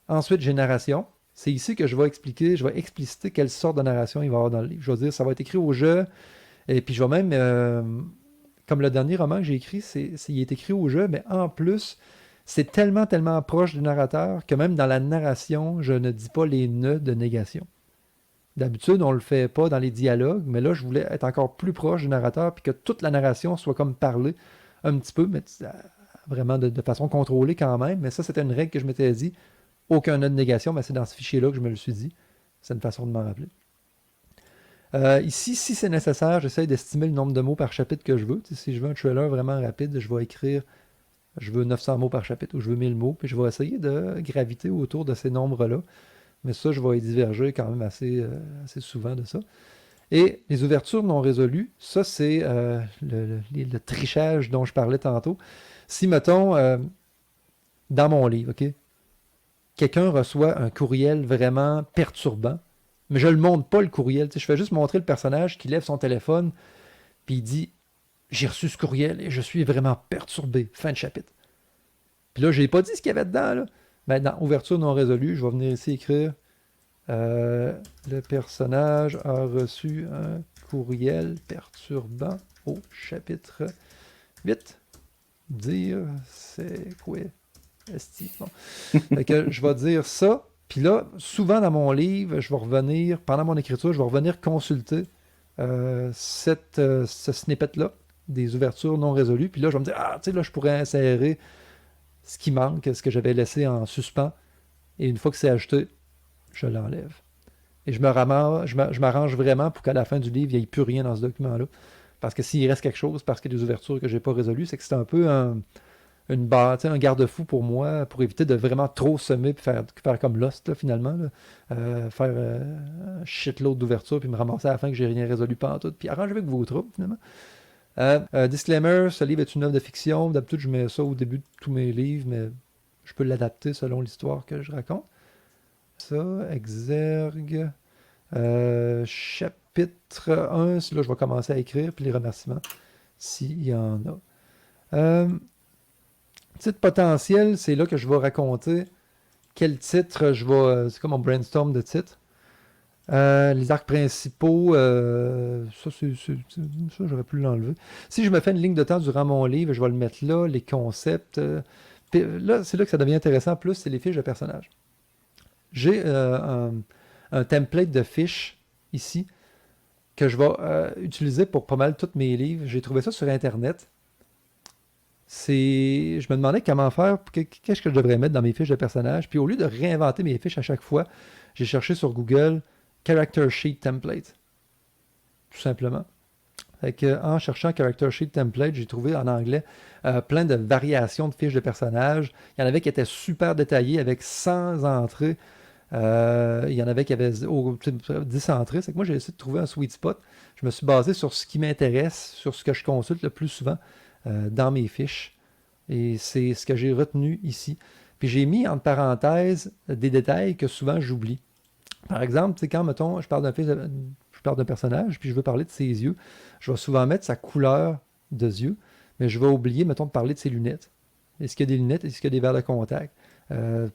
Ensuite, j'ai narration. C'est ici que je vais expliciter quelle sorte de narration il va y avoir dans le livre. Je vais dire, ça va être écrit au jeu. Et puis, je vais même, comme le dernier roman que j'ai écrit, il est écrit au jeu, mais en plus, c'est tellement, tellement proche du narrateur que même dans la narration, je ne dis pas les nœuds de négation. D'habitude, on ne le fait pas dans les dialogues, mais là, je voulais être encore plus proche du narrateur puis que toute la narration soit comme parlée un petit peu, mais vraiment de façon contrôlée quand même. Mais ça, c'était une règle que je m'étais dit. Aucun nœud de négation, mais c'est dans ce fichier-là que je me le suis dit. C'est une façon de m'en rappeler. Ici, si c'est nécessaire, j'essaie d'estimer le nombre de mots par chapitre que je veux. Si je veux un trailer vraiment rapide, je vais écrire, je veux 900 mots par chapitre ou je veux 1000 mots, puis je vais essayer de graviter autour de ces nombres-là. Mais ça, je vais y diverger quand même assez souvent de ça. Et les ouvertures non résolues, ça, c'est le trichage dont je parlais tantôt. Si, mettons, dans mon livre, OK, quelqu'un reçoit un courriel vraiment perturbant, mais je ne le montre pas, le courriel. Je fais juste montrer le personnage qui lève son téléphone, puis il dit « J'ai reçu ce courriel et je suis vraiment perturbé. » Fin de chapitre. Puis là, je n'ai pas dit ce qu'il y avait dedans. Là. Mais dans ouverture non résolue, je vais venir ici écrire le personnage a reçu un courriel perturbant au chapitre 8. Dire c'est quoi? Bon. Fait que je vais dire ça. Puis là, souvent dans mon livre, je vais revenir, pendant mon écriture, je vais revenir consulter ce snippet-là, des ouvertures non résolues. Puis là, je vais me dire, ah, tu sais, là, je pourrais insérer ce qui manque, ce que j'avais laissé en suspens. Et une fois que c'est ajouté, je l'enlève. Et je m'arrange vraiment pour qu'à la fin du livre, il n'y ait plus rien dans ce document-là. Parce que s'il reste quelque chose, parce qu'il y a des ouvertures que je n'ai pas résolues, c'est que c'est un peu une barre, un garde-fou pour moi, pour éviter de vraiment trop semer et faire comme Lost, là, finalement. Là. Faire un shitload d'ouverture puis me ramasser à la fin que j'ai rien résolu pantoute. Puis arranger avec vos troupes, finalement. Disclaimer, ce livre est une œuvre de fiction. D'habitude, je mets ça au début de tous mes livres, mais je peux l'adapter selon l'histoire que je raconte. Ça, exergue. Chapitre 1, là, je vais commencer à écrire, puis les remerciements, s'il y en a. Titre potentiel, c'est là que je vais raconter quel titre je vais. C'est comme mon brainstorm de titres. Les arcs principaux, ça, j'aurais pu l'enlever. Si je me fais une ligne de temps durant mon livre, je vais le mettre là, les concepts. Là, c'est là que ça devient intéressant. Plus, c'est les fiches de personnages. J'ai un template de fiches ici que je vais utiliser pour pas mal tous mes livres. J'ai trouvé ça sur Internet. Je me demandais comment faire, qu'est-ce que je devrais mettre dans mes fiches de personnages. Puis au lieu de réinventer mes fiches à chaque fois, j'ai cherché sur Google Character Sheet Template. Tout simplement. Fait que, en cherchant Character Sheet Template, j'ai trouvé en anglais plein de variations de fiches de personnages. Il y en avait qui étaient super détaillées avec 100 entrées. Il y en avait qui avaient 10 entrées. C'est que moi, j'ai essayé de trouver un sweet spot. Je me suis basé sur ce qui m'intéresse, sur ce que je consulte le plus souvent dans mes fiches. Et c'est ce que j'ai retenu ici. Puis j'ai mis entre parenthèses des détails que souvent j'oublie. Par exemple, quand, mettons, je parle d'un personnage, puis je veux parler de ses yeux, je vais souvent mettre sa couleur de yeux, mais je vais oublier, mettons, de parler de ses lunettes. Est-ce qu'il y a des lunettes? Est-ce qu'il y a des verres de contact?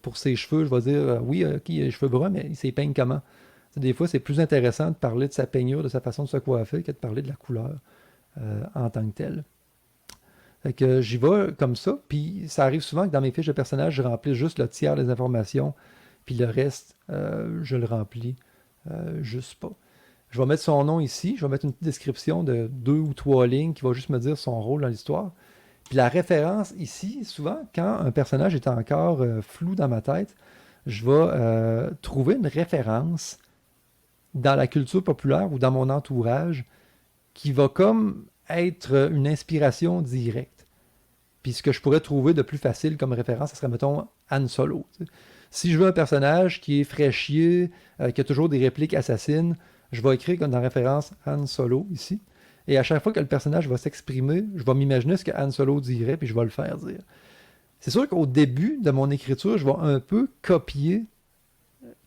Pour ses cheveux, je vais dire, oui, il a les cheveux bruns, mais il s'est peint comment? Des fois, c'est plus intéressant de parler de sa peignure, de sa façon de se coiffer, que de parler de la couleur en tant que telle. Fait que j'y vais comme ça, puis ça arrive souvent que dans mes fiches de personnages, je remplis juste le tiers des informations, puis le reste, je le remplis juste pas. Je vais mettre son nom ici, je vais mettre une petite description de 2 ou 3 lignes qui va juste me dire son rôle dans l'histoire. Puis la référence ici, souvent, quand un personnage est encore flou dans ma tête, je vais trouver une référence dans la culture populaire ou dans mon entourage qui va comme être une inspiration directe. Puis ce que je pourrais trouver de plus facile comme référence, ce serait, mettons, Han Solo. T'sais. Si je veux un personnage qui est fraîchier, qui a toujours des répliques assassines, je vais écrire comme dans référence Han Solo ici. Et à chaque fois que le personnage va s'exprimer, je vais m'imaginer ce que Han Solo dirait, puis je vais le faire dire. C'est sûr qu'au début de mon écriture, je vais un peu copier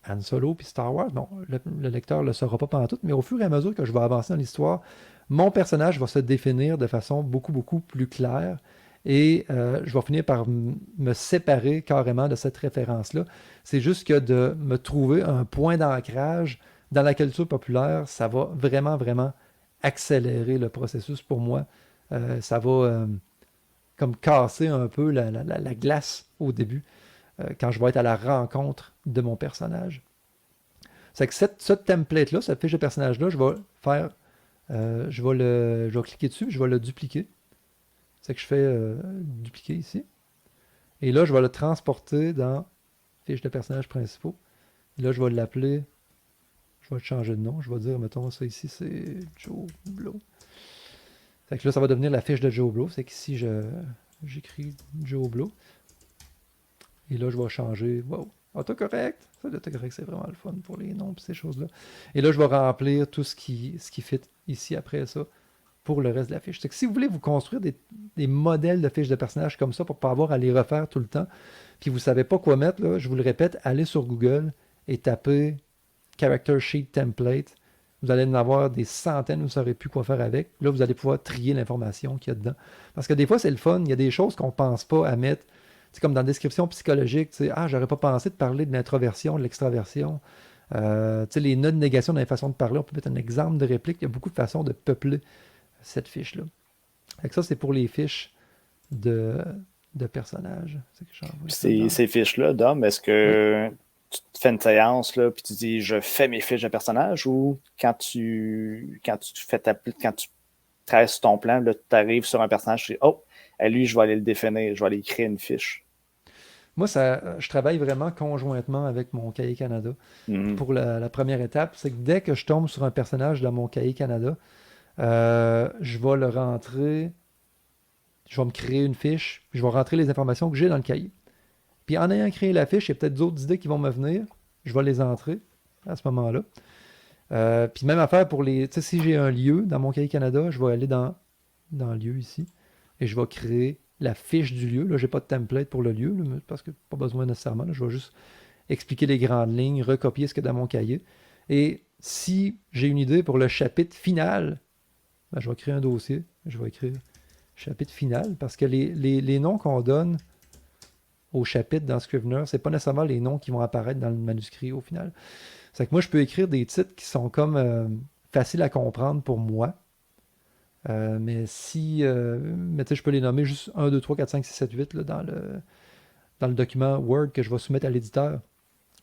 Han Solo puis Star Wars. Bon, le lecteur ne le saura pas pantoute, mais au fur et à mesure que je vais avancer dans l'histoire, mon personnage va se définir de façon beaucoup, beaucoup plus claire. Et je vais finir par me séparer carrément de cette référence-là. C'est juste que de me trouver un point d'ancrage dans la culture populaire, ça va vraiment, vraiment accélérer le processus pour moi. Ça va comme casser un peu la glace au début, quand je vais être à la rencontre de mon personnage. C'est que ce template-là, cette fiche de personnage-là, je vais faire, je vais cliquer dessus, je vais le dupliquer. C'est que je fais dupliquer ici. Et là, je vais le transporter dans fiche de personnages principaux. Et là, je vais l'appeler, je vais le changer de nom. Je vais dire, mettons, ça ici, c'est Joe Blow. Fait que là, ça va devenir la fiche de Joe Blow. C'est qu'ici, j'écris Joe Blow. Et là, je vais changer. Wow! Autocorrect! Ça, l'autocorrect, c'est vraiment le fun pour les noms et ces choses-là. Et là, je vais remplir tout ce qui fit ici après ça pour le reste de la fiche. C'est que si vous voulez vous construire des modèles de fiches de personnages comme ça pour ne pas avoir à les refaire tout le temps, puis vous ne savez pas quoi mettre, là, je vous le répète, allez sur Google et tapez Character Sheet Template. Vous allez en avoir des centaines, vous ne saurez plus quoi faire avec. Là, vous allez pouvoir trier l'information qu'il y a dedans. Parce que des fois, c'est le fun. Il y a des choses qu'on ne pense pas à mettre. C'est comme dans la description psychologique, j'aurais pas pensé de parler de l'introversion, de l'extraversion. Les notes de négation dans les façons de parler, on peut mettre un exemple de réplique. Il y a beaucoup de façons de peupler cette fiche-là. Ça, c'est pour les fiches de personnages. Ces fiches-là, Dom, est-ce que tu te fais une séance là, puis tu dis je fais mes fiches de personnages ou quand tu travailles sur ton plan, là, tu arrives sur un personnage, tu dis oh, à lui, je vais aller le définir, je vais aller créer une fiche. Moi, je travaille vraiment conjointement avec mon cahier Canada. Pour la première étape, c'est que dès que je tombe sur un personnage dans mon cahier Canada, je vais le rentrer, je vais me créer une fiche, je vais rentrer les informations que j'ai dans le cahier. Puis en ayant créé la fiche, il y a peut-être d'autres idées qui vont me venir, je vais les entrer à ce moment-là. Puis même affaire pour les, tu sais, si j'ai un lieu dans mon cahier Canada, je vais aller dans le lieu ici, et je vais créer la fiche du lieu. Là, j'ai pas de template pour le lieu, là, parce que pas besoin nécessairement. Là, je vais juste expliquer les grandes lignes, recopier ce qu'il y a dans mon cahier. Et si j'ai une idée pour le chapitre final, ben, je vais créer un dossier. Je vais écrire chapitre final, parce que les noms qu'on donne au chapitre dans Scrivener, c'est pas nécessairement les noms qui vont apparaître dans le manuscrit au final. C'est que moi, je peux écrire des titres qui sont comme faciles à comprendre pour moi. Mais je peux les nommer juste 1, 2, 3, 4, 5, 6, 7, 8 là, dans le document Word que je vais soumettre à l'éditeur.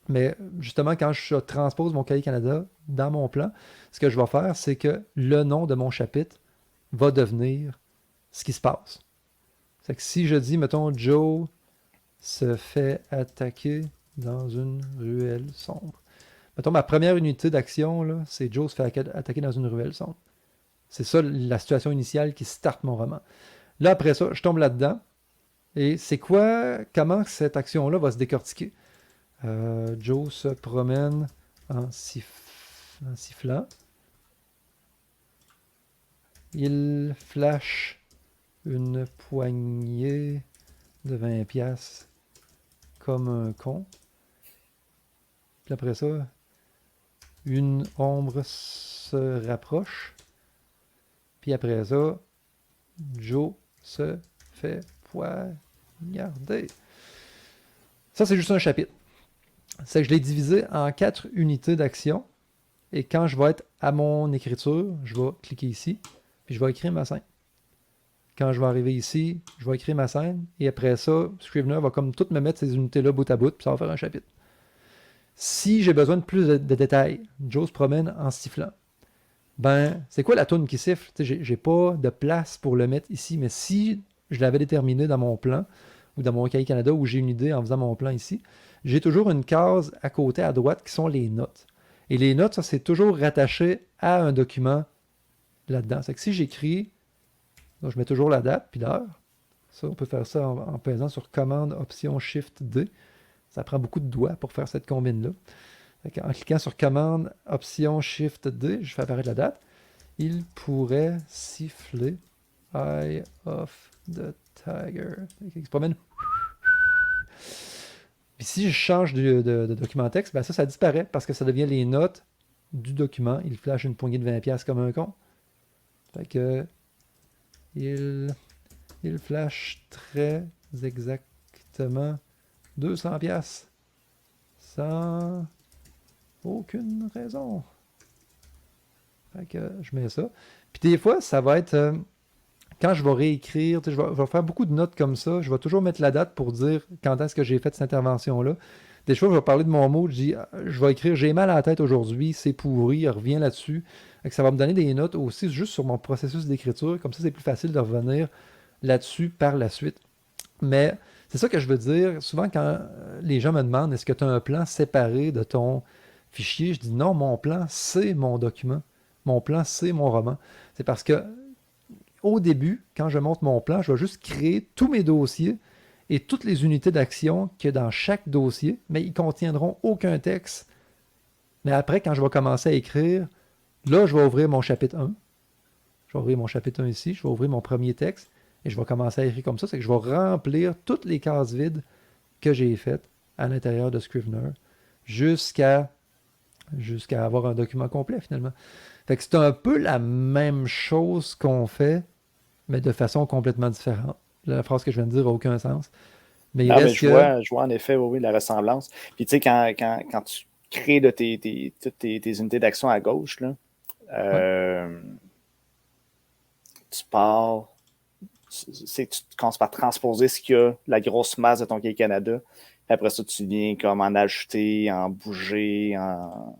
Mais justement, quand je transpose mon cahier Canada dans mon plan, ce que je vais faire, c'est que le nom de mon chapitre va devenir ce qui se passe. C'est que si je dis, mettons, Joe se fait attaquer dans une ruelle sombre. Mettons, ma première unité d'action, là, c'est Joe se fait attaquer dans une ruelle sombre. C'est ça la situation initiale qui starte mon roman. Là, après ça, je tombe là-dedans. Et c'est comment cette action-là va se décortiquer? Joe se promène en sifflant. Il flash une poignée de 20 piastres comme un con. Puis après ça, une ombre se rapproche. Puis après ça, Joe se fait poignarder. Ça, c'est juste un chapitre. C'est que je l'ai divisé en 4 unités d'action. Et quand je vais être à mon écriture, je vais cliquer ici, puis je vais écrire ma scène. Quand je vais arriver ici, je vais écrire ma scène. Et après ça, Scrivener va comme tout me mettre ces unités-là bout à bout, puis ça va faire un chapitre. Si j'ai besoin de plus de détails, Joe se promène en sifflant. Ben, c'est quoi la toune qui siffle? J'ai pas de place pour le mettre ici, mais si je l'avais déterminé dans mon plan, ou dans mon cahier Canada, où j'ai une idée en faisant mon plan ici, j'ai toujours une case à côté, à droite, qui sont les notes. Et les notes, ça, c'est toujours rattaché à un document là-dedans. C'est que si j'écris, donc je mets toujours la date puis l'heure. Ça, on peut faire ça en pesant sur commande, option, shift, D. Ça prend beaucoup de doigts pour faire cette combine-là. En cliquant sur commande, option, shift, D, je fais apparaître la date. Il pourrait siffler Eye of the Tiger. Il se promène. Puis si je change de document texte, ben ça disparaît parce que ça devient les notes du document. Il flash une poignée de 20$ comme un con. Fait que il flash très exactement 200$ sans aucune raison. Fait que je mets ça. Puis des fois, ça va être quand je vais réécrire, tu sais, je vais faire beaucoup de notes comme ça. Je vais toujours mettre la date pour dire quand est-ce que j'ai fait cette intervention-là. Des fois, je vais parler de mon mot, je dis, je vais écrire, j'ai mal à la tête aujourd'hui, c'est pourri, reviens là-dessus. Fait que ça va me donner des notes aussi juste sur mon processus d'écriture. Comme ça, c'est plus facile de revenir là-dessus par la suite. Mais c'est ça que je veux dire. Souvent, quand les gens me demandent, est-ce que tu as un plan séparé de ton fichier, je dis non, mon plan, c'est mon document. Mon plan, c'est mon roman. C'est parce que au début, quand je monte mon plan, je vais juste créer tous mes dossiers et toutes les unités d'action qu'il y a dans chaque dossier, mais ils ne contiendront aucun texte. Mais après, quand je vais commencer à écrire, là, je vais ouvrir mon chapitre 1. Je vais ouvrir mon chapitre 1 ici, je vais ouvrir mon premier texte et je vais commencer à écrire comme ça. C'est que je vais remplir toutes les cases vides que j'ai faites à l'intérieur de Scrivener jusqu'à avoir un document complet finalement. Fait que c'est un peu la même chose qu'on fait, mais de façon complètement différente. La phrase que je viens de dire n'a aucun sens. Mais il Ah, mais reste que... je vois en effet, oui, oui, la ressemblance. Puis tu sais, quand tu crées de toutes tes unités d'action à gauche, là, Ouais, euh, tu pars, tu commences par transposer ce qu'il y a, la grosse masse de ton Cahier Canada. Puis après ça, tu viens comme en ajouter, en bouger, en.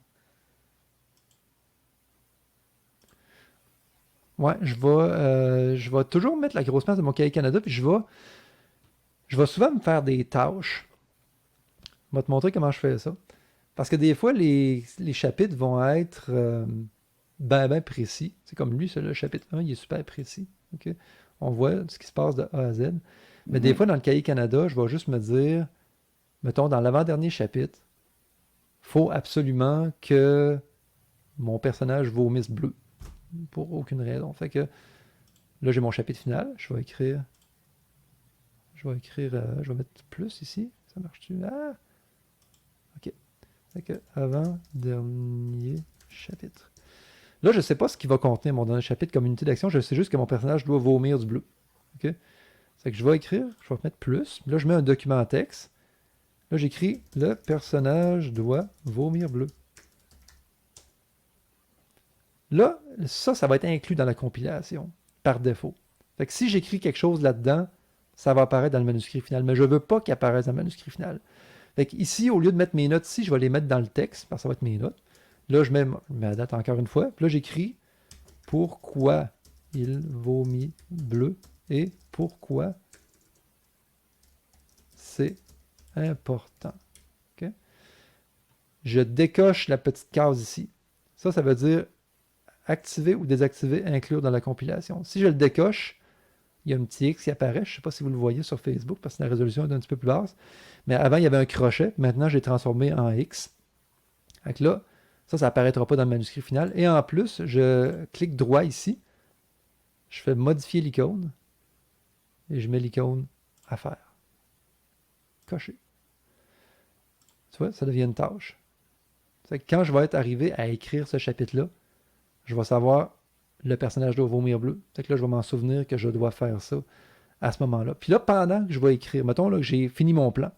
ouais, je vais toujours mettre la grosse masse de mon cahier Canada, puis je vais souvent me faire des tâches. Je vais te montrer comment je fais ça. Parce que des fois, les chapitres vont être ben précis. C'est comme lui, le chapitre 1, il est super précis. Ok. On voit ce qui se passe de A à Z. Mais des Mhm. fois, dans le cahier Canada, je vais juste me dire, mettons, dans l'avant-dernier chapitre, il faut absolument que mon personnage vomisse bleu. Pour aucune raison. Fait que là, j'ai mon chapitre final. Je vais mettre plus ici. Ça marche-tu? Ah! OK. Fait que avant-dernier chapitre. Là, je ne sais pas ce qui va contenir mon dernier chapitre comme unité d'action. Je sais juste que mon personnage doit vomir du bleu. OK? C'est que je vais écrire, je vais mettre plus. Là, je mets un document en texte. Là, j'écris le personnage doit vomir bleu. Là, ça va être inclus dans la compilation, par défaut. Fait que si j'écris quelque chose là-dedans, ça va apparaître dans le manuscrit final. Mais je ne veux pas qu'il apparaisse dans le manuscrit final. Fait que ici, au lieu de mettre mes notes ici, je vais les mettre dans le texte, parce que ça va être mes notes. Là, je mets ma date encore une fois. Puis là, j'écris pourquoi il vomit bleu et pourquoi c'est important. OK? Je décoche la petite case ici. Ça veut dire activer ou désactiver, inclure dans la compilation. Si je le décoche, il y a un petit X qui apparaît. Je ne sais pas si vous le voyez sur Facebook parce que la résolution est un petit peu plus basse. Mais avant, il y avait un crochet. Maintenant, j'ai transformé en X. Donc là, ça n'apparaîtra pas dans le manuscrit final. Et en plus, je clique droit ici. Je fais modifier l'icône. Et je mets l'icône à faire. Cocher. Tu vois, ça devient une tâche. C'est que quand je vais être arrivé à écrire ce chapitre-là, je vais savoir le personnage doit vomir bleu. C'est que là, je vais m'en souvenir que je dois faire ça à ce moment-là. Puis là, pendant que je vais écrire, mettons là, que j'ai fini mon plan,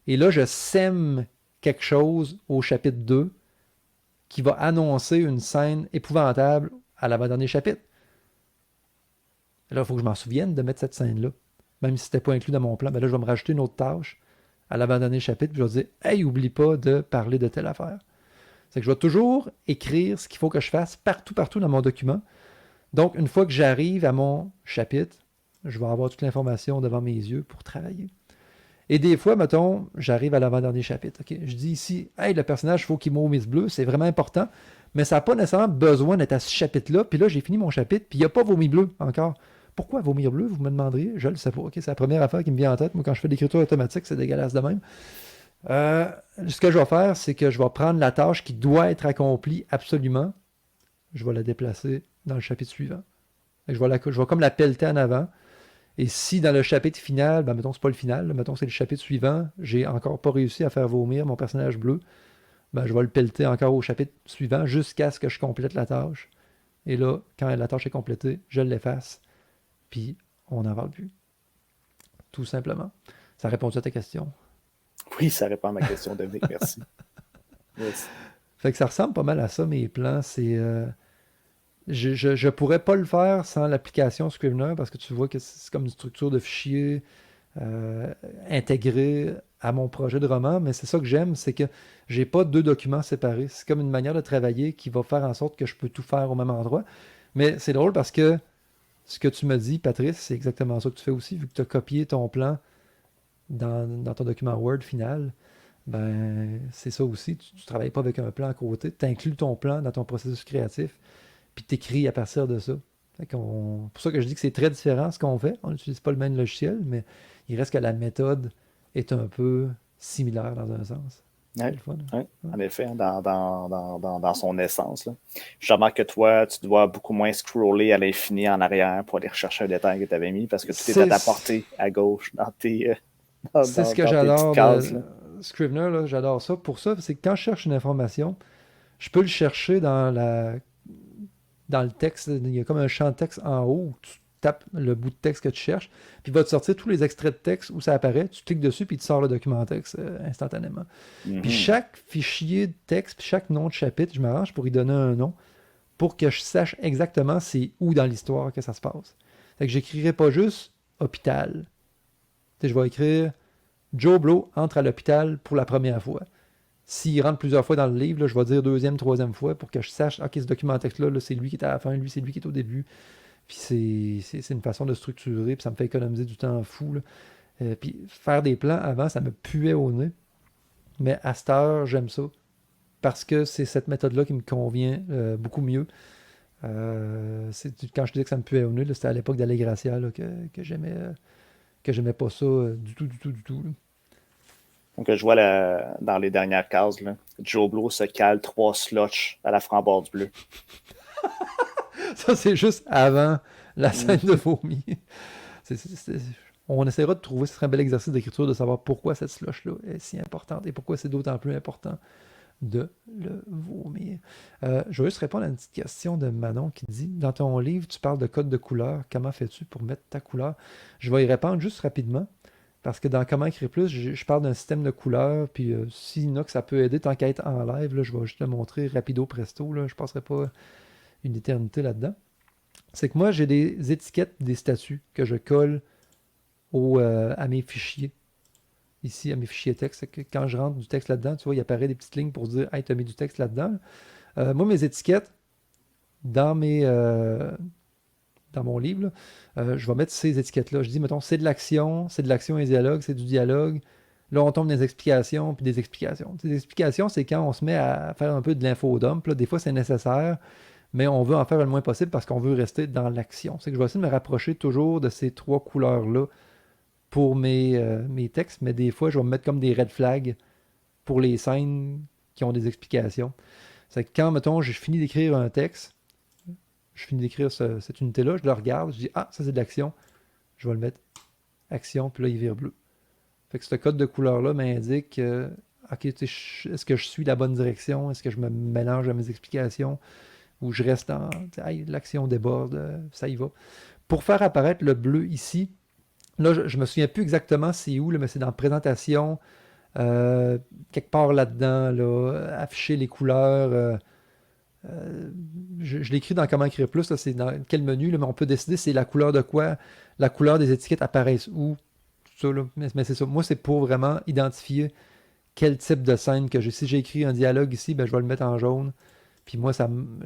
et là, je sème quelque chose au chapitre 2 qui va annoncer une scène épouvantable à l'avant-dernier chapitre. Là, il faut que je m'en souvienne de mettre cette scène-là. Même si ce n'était pas inclus dans mon plan, ben là, je vais me rajouter une autre tâche à l'avant-dernier chapitre, puis je vais dire hey, oublie pas de parler de telle affaire. C'est que je vais toujours écrire ce qu'il faut que je fasse partout dans mon document. Donc, une fois que j'arrive à mon chapitre, je vais avoir toute l'information devant mes yeux pour travailler. Et des fois, mettons, j'arrive à l'avant-dernier chapitre. Okay? Je dis ici, hey, le personnage, il faut qu'il vomisse bleu, c'est vraiment important, mais ça n'a pas nécessairement besoin d'être à ce chapitre-là. Puis là, j'ai fini mon chapitre, puis il n'y a pas vomi bleu encore. Pourquoi vomir bleu, vous me demanderiez? Je ne le sais pas. Okay? C'est la première affaire qui me vient en tête. Moi, quand je fais de l'écriture automatique, c'est dégueulasse de même. Ce que je vais faire, c'est que je vais prendre la tâche qui doit être accomplie absolument. Je vais la déplacer dans le chapitre suivant. Je vais comme la pelleter en avant. Et si dans le chapitre final, ben mettons c'est pas le final, mettons c'est le chapitre suivant, j'ai encore pas réussi à faire vomir mon personnage bleu, ben je vais le pelleter encore au chapitre suivant jusqu'à ce que je complète la tâche. Et là, quand la tâche est complétée, je l'efface, puis on n'en parle plus. Tout simplement. Ça répond à ta question. Oui, ça répond à ma question, Dominique, merci. Yes. Fait que ça ressemble pas mal à ça, mes plans. Je pourrais pas le faire sans l'application Scrivener parce que tu vois que c'est comme une structure de fichier euh, intégrée à mon projet de roman, mais c'est ça que j'aime, c'est que j'ai pas deux documents séparés. C'est comme une manière de travailler qui va faire en sorte que je peux tout faire au même endroit. Mais c'est drôle parce que ce que tu me dis, Patrice, c'est exactement ça que tu fais aussi, vu que tu as copié ton plan dans ton document Word final. Ben, c'est ça aussi. Tu ne travailles pas avec un plan à côté. Tu inclus ton plan dans ton processus créatif, puis tu écris à partir de ça. Pour ça que je dis que c'est très différent ce qu'on fait. On n'utilise pas le même logiciel, mais il reste que la méthode est un peu similaire dans un sens. Oui, C'est le fun. oui, Ouais. en effet, hein, dans son essence. Là. Je remarque que toi, tu dois beaucoup moins scroller à l'infini en arrière pour aller rechercher un détail que tu avais mis parce que tout est à C'est ta portée à gauche dans c'est ce que dans tes petites j'adore cases. de Là. Scrivener, là, j'adore ça. Pour ça, c'est que quand je cherche une information, je peux le chercher dans le texte. Il y a comme un champ de texte en haut où tu tapes le bout de texte que tu cherches, puis il va te sortir tous les extraits de texte où ça apparaît. Tu cliques dessus, puis il te sort le document texte instantanément. Puis Mhm. chaque fichier de texte, puis chaque nom de chapitre, je m'arrange pour y donner un nom pour que je sache exactement c'est où dans l'histoire que ça se passe. Fait que j'écrirai pas juste hôpital. Tu sais, je vais écrire Joe Blow entre à l'hôpital pour la première fois. S'il rentre plusieurs fois dans le livre, là, je vais dire deuxième, troisième fois pour que je sache, ok, ce document texte-là, là, c'est lui qui est à la fin, lui, c'est lui qui est au début. Puis c'est une façon de structurer, puis ça me fait économiser du temps fou. Là. Puis faire des plans avant, ça me puait au nez. Mais à cette heure, j'aime ça. Parce que c'est cette méthode-là qui me convient beaucoup mieux. Quand je disais que ça me puait au nez, là, c'était à l'époque d'Allegracia là, que j'aimais pas ça du tout, du tout, du tout. Là. Donc, je vois dans les dernières cases, là, Joe Blow se cale 3 slushs à la framboise bleue. Ça, c'est juste avant la scène de Mhm. vomi. C'est- c'est- c'est- on essaiera de trouver, ce serait un bel exercice d'écriture, de savoir pourquoi cette slush-là est si importante et pourquoi c'est d'autant plus important de le vomir. Je vais juste répondre à une petite question de Manon qui dit, dans ton livre, tu parles de code de couleur. Comment fais-tu pour mettre ta couleur? Je vais y répondre juste rapidement. Parce que dans Comment écrire plus, je parle d'un système de couleurs, puis s'il y en a que ça peut aider, tant qu'à être en live, là, je vais juste le montrer rapido presto, là, je ne passerai pas une éternité là-dedans. C'est que moi, j'ai des étiquettes, des statuts que je colle à mes fichiers. Ici, à mes fichiers texte. C'est que quand je rentre du texte là-dedans, tu vois, il apparaît des petites lignes pour dire Hey, tu as mis du texte là-dedans. Moi, mes étiquettes, dans dans mon livre, là, je vais mettre ces étiquettes-là. Je dis, mettons, c'est de l'action et dialogue, c'est du dialogue. Là, on tombe dans des explications, puis des explications. Des explications, c'est quand on se met à faire un peu de l'infodump. Là, des fois, c'est nécessaire, mais on veut en faire le moins possible parce qu'on veut rester dans l'action. C'est que je vais essayer de me rapprocher toujours de ces trois couleurs-là pour mes textes, mais des fois, je vais me mettre comme des red flags pour les scènes qui ont des explications. C'est que quand, mettons, j'ai fini d'écrire un texte, je finis d'écrire cette unité-là, je le regarde, je dis, ah, ça c'est de l'action, je vais le mettre action, puis là, il vire bleu. Fait que ce code de couleur-là m'indique, ok, est-ce que je suis la bonne direction, est-ce que je me mélange à mes explications, ou je reste dans, hey, l'action déborde, ça y va. Pour faire apparaître le bleu ici, là, je me souviens plus exactement c'est où, là, mais c'est dans la présentation, quelque part là-dedans, là, afficher les couleurs. Je l'écris dans Comment écrire plus, là, c'est dans quel menu, là, mais on peut décider c'est la couleur de quoi, la couleur des étiquettes apparaissent où, tout ça, là. Mais c'est ça. Moi, c'est pour vraiment identifier quel type de scène que j'ai. Si j'ai écrit un dialogue ici, ben, je vais le mettre en jaune. Puis moi,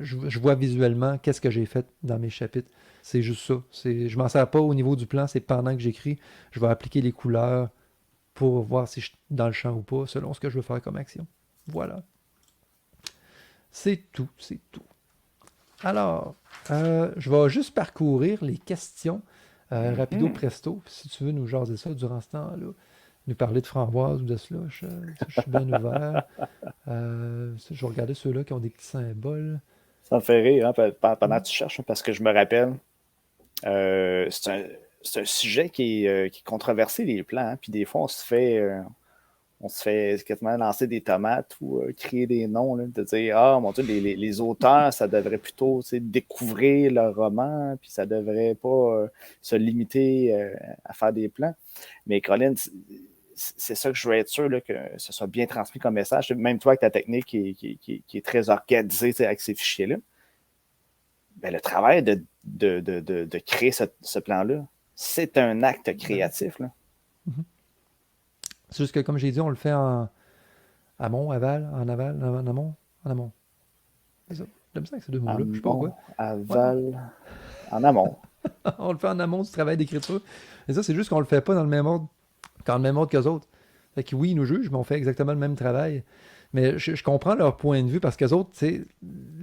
je vois visuellement qu'est-ce que j'ai fait dans mes chapitres. C'est juste ça. Je m'en sers pas au niveau du plan, c'est pendant que j'écris, je vais appliquer les couleurs pour voir si je suis dans le champ ou pas, selon ce que je veux faire comme action. Voilà. C'est tout, c'est tout. Alors, je vais juste parcourir les questions rapido Mhm. presto. Si tu veux nous jaser ça durant ce temps-là, nous parler de framboise ou de slush, ça, je suis bien ouvert. Je vais regarder ceux-là qui ont des petits symboles. Ça me fait rire hein, pendant que tu cherches, hein, parce que je me rappelle, euh, c'est un, c'est un sujet qui est controversé, les plans. Hein, puis des fois, on se fait quasiment lancer des tomates ou créer des noms, là, de dire ah mon Dieu, les auteurs, ça devrait plutôt découvrir leur roman, puis ça devrait pas se limiter à faire des plans. Mais Colin, c'est ça que je veux être sûr là, que ce soit bien transmis comme message. Même toi, avec ta technique qui est très organisée avec ces fichiers-là. ben, le travail de créer ce plan-là, c'est un acte Ben oui. créatif, là. Mhm. C'est juste que, comme j'ai dit, on le fait en amont, aval, en amont, en amont. C'est ça. J'aime ça avec ces deux mots-là. Je sais pas pourquoi. Amont, Ouais. aval, en amont. On le fait en amont du travail d'écriture. Et ça, c'est juste qu'on le fait pas dans le même ordre, dans le même ordre qu'eux autres. Fait que oui, ils nous jugent, mais on fait exactement le même travail. Mais je comprends leur point de vue parce qu'eux autres, tu sais,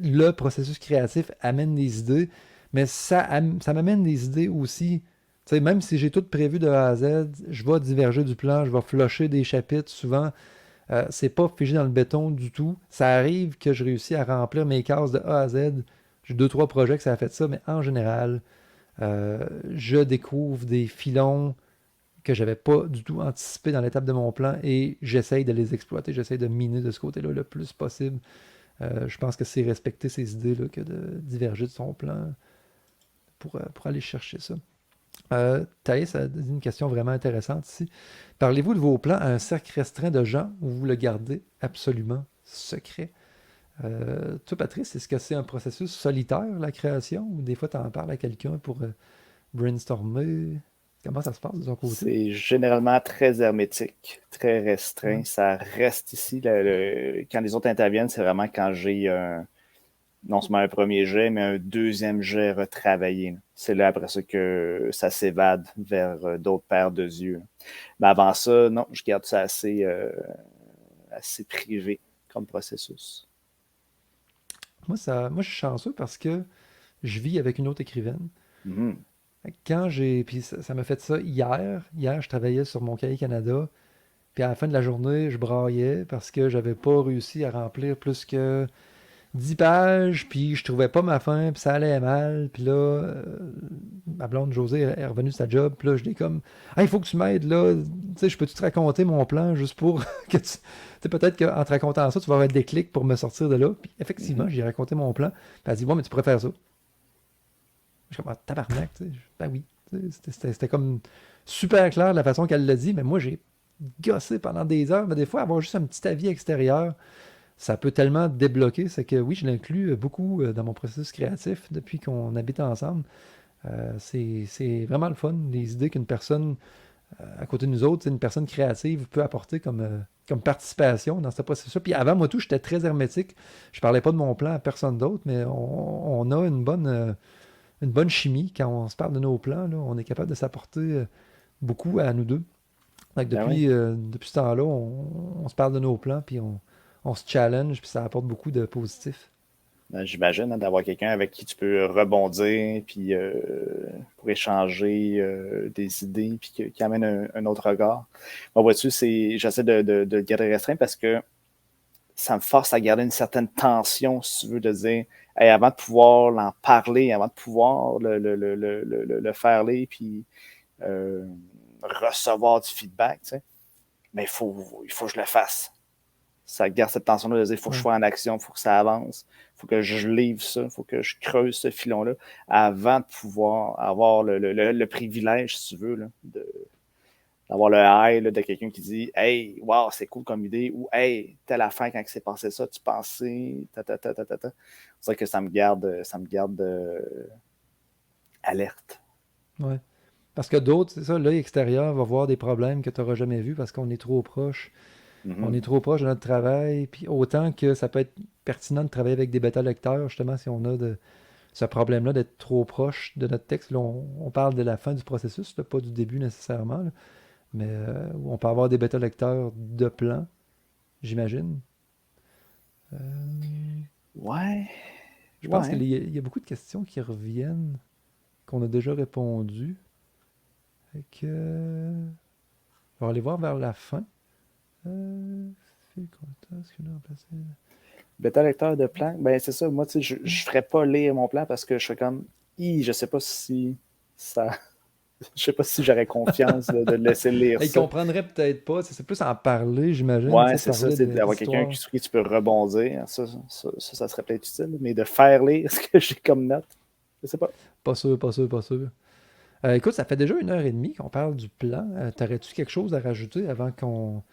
le processus créatif amène des idées, mais ça m'amène des idées aussi. Tu sais, même si j'ai tout prévu de A à Z, je vais diverger du plan, je vais flusher des chapitres souvent. C'est pas figé dans le béton du tout. Ça arrive que je réussis à remplir mes cases de A à Z. J'ai deux, trois projets que ça a fait ça, mais en général, je découvre des filons que j'avais pas du tout anticipé dans l'étape de mon plan et j'essaye de les exploiter, j'essaye de miner de ce côté-là le plus possible. Je pense que c'est respecter ses idées que de diverger de son plan pour aller chercher ça. Thaïs a dit une question vraiment intéressante ici. Parlez-vous de vos plans à un cercle restreint de gens ou vous le gardez absolument secret? Toi, Patrice, est-ce que c'est un processus solitaire, la création, ou des fois tu en parles à quelqu'un pour brainstormer? Comment ça se passe de ton côté? C'est généralement très hermétique, très restreint. Ouais. Ça reste ici. Quand les autres interviennent, c'est vraiment quand j'ai non seulement un premier jet, mais un deuxième jet retravaillé, là. C'est là après ça que ça s'évade vers d'autres paires de yeux. Mais avant ça, non, je garde ça assez privé comme processus. Moi, je suis chanceux parce que je vis avec une autre écrivaine. Mhm. Quand j'ai. Puis ça m'a fait ça hier. Hier, je travaillais sur mon cahier Canada. Puis à la fin de la journée, je braillais parce que j'avais pas réussi à remplir plus que 10 pages. Puis je trouvais pas ma fin. Puis ça allait mal. Puis là, ma blonde Josée est revenue de sa job. Puis là, je dis comme, ah, il faut que tu m'aides là. Tu sais, je peux-tu te raconter mon plan juste pour que tu. Tu sais, peut-être qu'en te racontant ça, tu vas avoir des clics pour me sortir de là. Puis effectivement, Mhm. j'ai raconté mon plan. Puis elle a dit, ouais, mais tu pourrais faire ça. Je suis comme, ah, tabarnak, tu sais. Ben oui. Tu sais, c'était comme super clair la façon qu'elle l'a dit, mais moi, j'ai gossé pendant des heures. Mais des fois, avoir juste un petit avis extérieur, ça peut tellement débloquer. C'est que oui, je l'inclus beaucoup dans mon processus créatif depuis qu'on habite ensemble. C'est vraiment le fun, les idées qu'une personne à côté de nous autres, une personne créative peut apporter comme participation dans ce processus. Puis avant, moi tout, j'étais très hermétique. Je parlais pas de mon plan à personne d'autre, mais on a une bonne chimie quand on se parle de nos plans. Là, on est capable de s'apporter beaucoup à nous deux. Donc Ben oui. depuis ce temps-là, on se parle de nos plans, puis on se challenge, puis ça apporte beaucoup de positif. Ben, j'imagine hein, d'avoir quelqu'un avec qui tu peux rebondir, puis pour échanger des idées, puis qui amène un autre regard. Moi, vois-tu, j'essaie de le garder restreint parce que ça me force à garder une certaine tension, si tu veux, de dire, hey, avant de pouvoir l'en parler, avant de pouvoir le faire lire, puis euh, recevoir du feedback, tu sais, mais il faut que je le fasse. Ça garde cette tension-là de dire, il faut que je Ouais. sois en action, il faut que ça avance, il faut que je livre ça, il faut que je creuse ce filon-là avant de pouvoir avoir le privilège, si tu veux, là, d'avoir le high là, de quelqu'un qui dit hey, wow, c'est cool comme idée, ou hey, telle affaire quand il s'est passé ça, tu pensais, ta. C'est vrai que ça me garde alerte. Ouais. Parce que d'autres, c'est ça, l'œil extérieur va voir des problèmes que tu n'auras jamais vus parce qu'on est trop proche. On est Mhm. trop proche de notre travail. Puis autant que ça peut être pertinent de travailler avec des bêta-lecteurs, justement, si on a ce problème-là d'être trop proche de notre texte. Là, on parle de la fin du processus, là, pas du début nécessairement, là, mais on peut avoir des bêta-lecteurs de plan, j'imagine. Euh, Ouais, je pense ouais. qu'il y a beaucoup de questions qui reviennent, qu'on a déjà répondu. Fait que, on va aller voir vers la fin. Fil contact, est-ce qu'on a remplacé? Bêta lecteur de plan, ben c'est ça, moi, tu sais, je ferais pas lire mon plan parce que je serais comme, je sais pas si ça, je sais pas si j'aurais confiance de le laisser lire Ils ça. comprendraient peut-être pas. C'est plus en parler, j'imagine, tu Ouais, sais, c'est ça, parler c'est d'avoir quelqu'un d'histoire. sur qui tu peux rebondir. Ça serait peut-être utile, mais de faire lire ce que j'ai comme note, je sais pas. Pas sûr, pas sûr, pas sûr. Écoute, ça fait déjà 1 heure et demie qu'on parle du plan. T'aurais-tu quelque chose à rajouter avant qu'on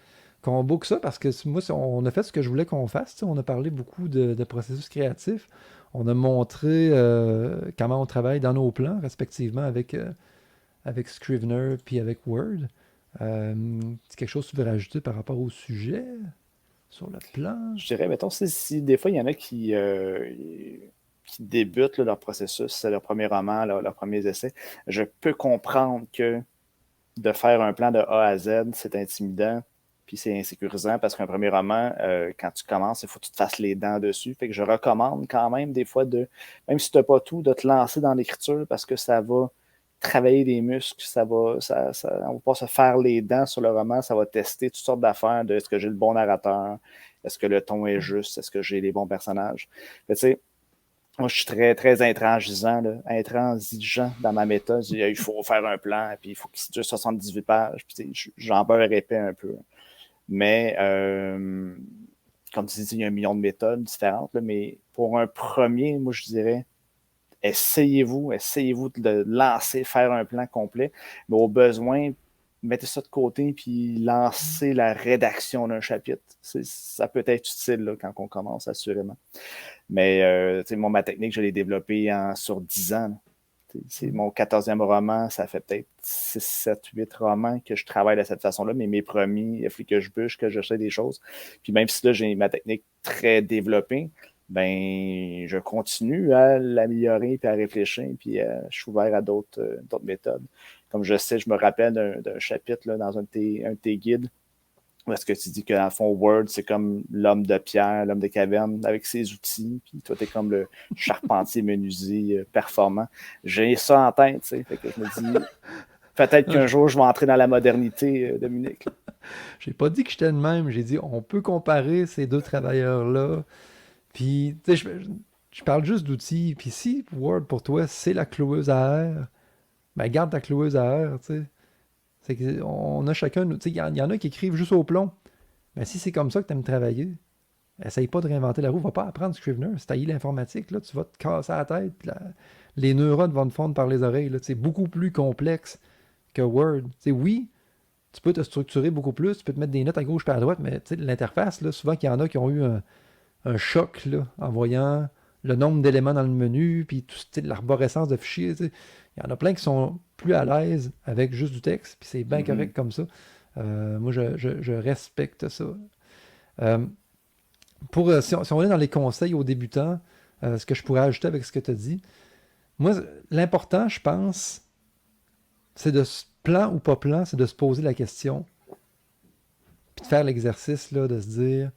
book ça? Parce que moi, on a fait ce que je voulais qu'on fasse. Tu sais, on a parlé beaucoup de processus créatifs. On a montré comment on travaille dans nos plans, respectivement, avec Scrivener puis avec Word. C'est quelque chose que tu veux rajouter par rapport au sujet sur le plan? Je dirais, mettons, si des fois, il y en a qui débutent là, leur processus, c'est leur premier roman, leurs premiers essais, je peux comprendre que de faire un plan de A à Z, c'est intimidant, puis c'est insécurisant parce qu'un premier roman, quand tu commences, il faut que tu te fasses les dents dessus. Fait que je recommande quand même des fois même si tu n'as pas tout, de te lancer dans l'écriture parce que ça va travailler les muscles, on va pas se faire les dents sur le roman, ça va tester toutes sortes d'affaires de est-ce que j'ai le bon narrateur, est-ce que le ton est juste, est-ce que j'ai les bons personnages. Tu sais, moi, je suis très, très intransigeant dans ma méthode. Il faut faire un plan, puis il faut qu'il dure 78 pages. Puis, j'en beurre épais un peu. Mais, comme tu dis, il y a un million de méthodes différentes. Là, mais pour un premier, moi, je dirais, essayez-vous de lancer, faire un plan complet. Mais au besoin, mettez ça de côté, puis lancez la rédaction d'un chapitre. Ça peut être utile là, quand on commence, assurément. Mais moi, ma technique, je l'ai développée sur 10 ans. C'est mon 14e roman, ça fait peut-être 6, 7, 8 romans que je travaille de cette façon-là, mais mes premiers, il faut que je bûche, que je sais des choses. Puis même si là, j'ai ma technique très développée, ben je continue à l'améliorer puis à réfléchir, puis je suis ouvert à d'autres méthodes. Comme je sais, je me rappelle d'un chapitre là, dans un de tes guides, où est-ce que tu dis que dans le fond, Word, c'est comme l'homme de pierre, l'homme de caverne, avec ses outils, puis toi, t'es comme le charpentier menuisier performant. J'ai ça en tête, tu sais, fait que je me dis, peut-être qu'un jour, je vais entrer dans la modernité, Dominique. J'ai pas dit que j'étais le même, j'ai dit on peut comparer ces deux travailleurs-là. Puis, tu sais, je parle juste d'outils. Puis si Word, pour toi, c'est la cloueuse à air, ben garde ta cloueuse à air, tu sais. C'est qu'on a chacun, tu sais, il y en a qui écrivent juste au plomb. Mais si c'est comme ça que tu aimes travailler, essaye pas de réinventer la roue, va pas apprendre Scrivener. Si t'as l'informatique, là, tu vas te casser la tête, puis les neurones vont te fondre par les oreilles. C'est beaucoup plus complexe que Word. Tu sais, oui, tu peux te structurer beaucoup plus, tu peux te mettre des notes à gauche et à droite, mais tu sais, l'interface, là, souvent qu'il y en a qui ont eu un choc là, en voyant le nombre d'éléments dans le menu, puis tout, tu sais, l'arborescence de fichiers. Tu sais. Il y en a plein qui sont plus à l'aise avec juste du texte, puis c'est bien correct comme ça. Moi, je respecte ça. Euh, si on est dans les conseils aux débutants, ce que je pourrais ajouter avec ce que tu as dit, moi, l'important, je pense, c'est plan ou pas plan, c'est de se poser la question, puis de faire l'exercice là, de se dire,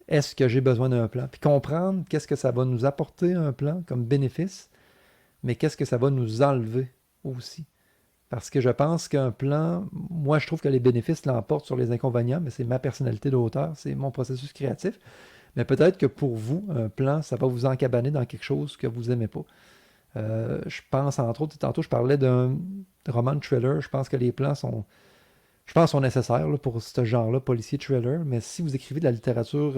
est-ce que j'ai besoin d'un plan? Puis comprendre qu'est-ce que ça va nous apporter un plan comme bénéfice, mais qu'est-ce que ça va nous enlever aussi. Parce que je pense qu'un plan, moi je trouve que les bénéfices l'emportent sur les inconvénients, mais c'est ma personnalité d'auteur, c'est mon processus créatif. Mais peut-être que pour vous, un plan, ça va vous encabaner dans quelque chose que vous n'aimez pas. Je pense entre autres, tantôt je parlais d'un roman de thriller, je pense que les plans sont nécessaires là, pour ce genre-là, policier thriller, mais si vous écrivez de la littérature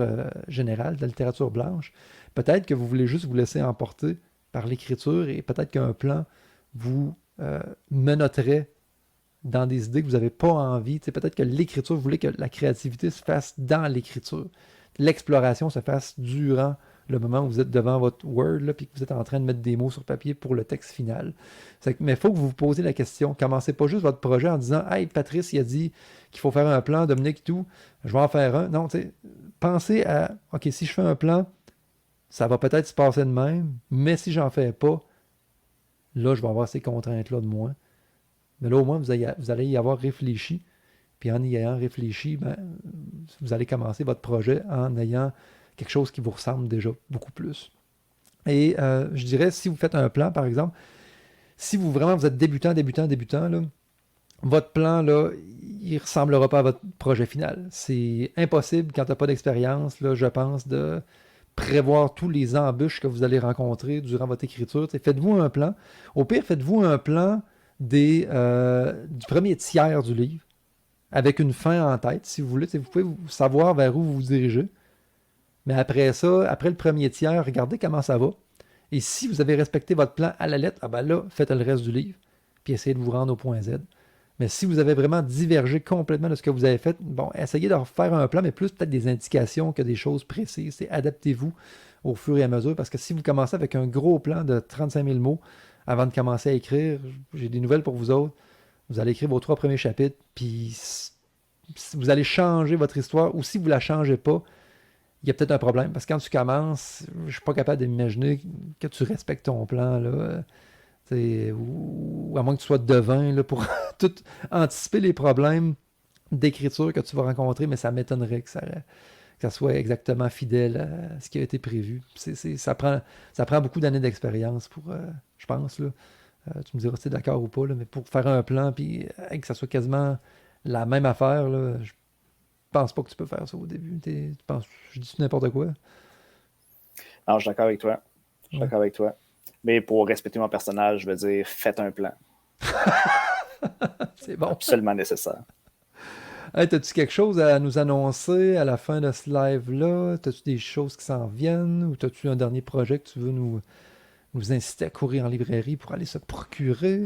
générale, de la littérature blanche, peut-être que vous voulez juste vous laisser emporter par l'écriture et peut-être qu'un plan vous menotterait dans des idées que vous n'avez pas envie. T'sais, peut-être que l'écriture, vous voulez que la créativité se fasse dans l'écriture. L'exploration se fasse durant le moment où vous êtes devant votre Word, là, puis que vous êtes en train de mettre des mots sur papier pour le texte final. Mais il faut que vous vous posiez la question. Commencez pas juste votre projet en disant Hey, Patrice, il a dit qu'il faut faire un plan, Dominique et tout, je vais en faire un. Non, pensez à OK, si je fais un plan, ça va peut-être se passer de même, mais si j'en fais pas, là, je vais avoir ces contraintes-là de moi. Mais là, au moins, vous allez y avoir réfléchi. Puis en y ayant réfléchi, ben, vous allez commencer votre projet en ayant quelque chose qui vous ressemble déjà beaucoup plus. Et je dirais, si vous faites un plan, par exemple, si vous êtes débutant, là, votre plan, là, il ne ressemblera pas à votre projet final. C'est impossible, quand tu n'as pas d'expérience, là, je pense, de prévoir tous les embûches que vous allez rencontrer durant votre écriture. Faites-vous un plan. Au pire, faites-vous un plan du premier tiers du livre, avec une fin en tête, si vous voulez. Vous pouvez savoir vers où vous vous dirigez. Mais après ça, après le premier tiers, regardez comment ça va. Et si vous avez respecté votre plan à la lettre, ah ben là, faites le reste du livre, puis essayez de vous rendre au point Z. Mais si vous avez vraiment divergé complètement de ce que vous avez fait, bon, essayez de refaire un plan, mais plus peut-être des indications que des choses précises. Et adaptez-vous au fur et à mesure, parce que si vous commencez avec un gros plan de 35 000 mots avant de commencer à écrire, j'ai des nouvelles pour vous autres. Vous allez écrire vos 3 premiers chapitres, puis vous allez changer votre histoire, ou si vous ne la changez pas, il y a peut-être un problème. Parce que quand tu commences, je ne suis pas capable d'imaginer que tu respectes ton plan, là. Ou à moins que tu sois devin là, pour tout anticiper les problèmes d'écriture que tu vas rencontrer, mais ça m'étonnerait que ça soit exactement fidèle à ce qui a été prévu. Ça prend beaucoup d'années d'expérience pour, je pense, là. Tu me diras si tu es d'accord ou pas, là, mais pour faire un plan, puis que ça soit quasiment la même affaire, là, je pense pas que tu peux faire ça au début. Tu penses, je dis n'importe quoi. Non, je suis d'accord avec toi. Je suis Ouais. d'accord avec toi. Mais pour respecter mon personnage, je veux dire, faites un plan. C'est bon. Absolument nécessaire. Hey, t'as-tu quelque chose à nous annoncer à la fin de ce live-là? T'as-tu des choses qui s'en viennent? Ou t'as-tu un dernier projet que tu veux nous inciter à courir en librairie pour aller se procurer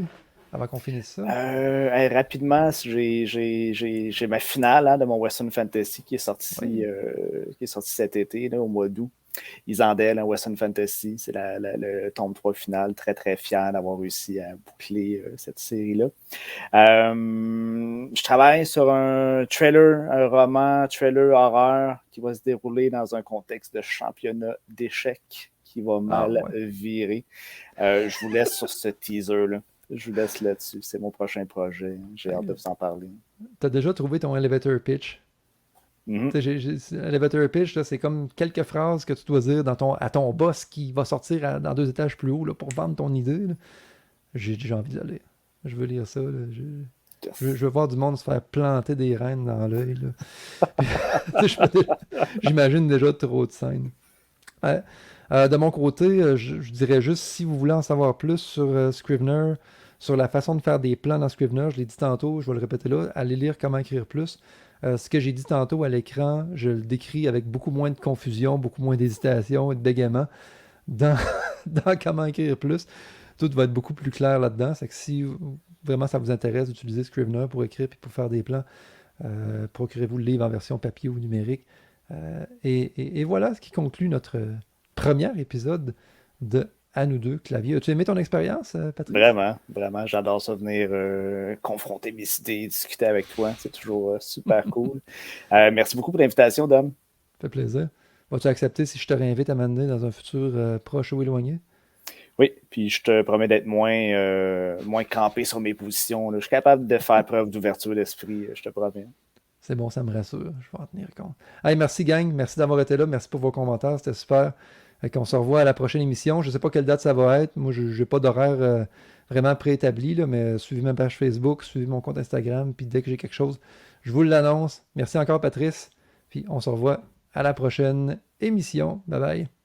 avant qu'on finisse ça? Hey, rapidement, j'ai ma finale de mon Western Fantasy Oui. qui est sorti cet été, là, au mois d'août. Isandel, un Western Fantasy, c'est le tome 3 final. Très, très fier d'avoir réussi à boucler cette série-là. Je travaille sur un trailer horreur qui va se dérouler dans un contexte de championnat d'échecs qui va Ah mal ouais. virer. Je vous laisse sur ce teaser-là. Je vous laisse là-dessus. C'est mon prochain projet. J'ai hâte de Hey, vous en parler. t'as déjà trouvé ton elevator pitch? Mhm. Tu sais, elevator pitch, là, c'est comme quelques phrases que tu dois dire à ton boss qui va sortir dans 2 étages plus haut là, pour vendre ton idée, là. J'ai envie de le lire. Je veux lire ça, là. Yes. Je veux voir du monde se faire planter des reines dans l'œil, là. Tu sais, j'imagine déjà trop de scènes. Ouais. De mon côté, je dirais juste, si vous voulez en savoir plus sur Scrivener, sur la façon de faire des plans dans Scrivener, je l'ai dit tantôt, je vais le répéter là, allez lire Comment écrire plus. Ce que j'ai dit tantôt à l'écran, je le décris avec beaucoup moins de confusion, beaucoup moins d'hésitation et de bégaiement dans, dans Comment écrire plus. Tout va être beaucoup plus clair là-dedans. C'est que si vraiment ça vous intéresse d'utiliser Scrivener pour écrire et pour faire des plans, procurez-vous le livre en version papier ou numérique. Et voilà ce qui conclut notre premier épisode de À nous deux, clavier. As-tu aimé ton expérience, Patrice? Vraiment, vraiment, j'adore ça venir confronter mes idées, discuter avec toi. C'est toujours super cool. Merci beaucoup pour l'invitation, Dom. Ça fait plaisir. Vas-tu accepter si je te réinvite à m'amener dans un futur proche ou éloigné? Oui, puis je te promets d'être moins campé sur mes positions, là. Je suis capable de faire preuve d'ouverture d'esprit, je te promets. C'est bon, ça me rassure. Je vais en tenir compte. Hey, merci, gang. Merci d'avoir été là. Merci pour vos commentaires. C'était super. On se revoit à la prochaine émission. Je ne sais pas quelle date ça va être. Moi, je n'ai pas d'horaire vraiment préétabli, là, mais suivez ma page Facebook, suivez mon compte Instagram. Puis dès que j'ai quelque chose, je vous l'annonce. Merci encore, Patrice. Puis on se revoit à la prochaine émission. Bye bye.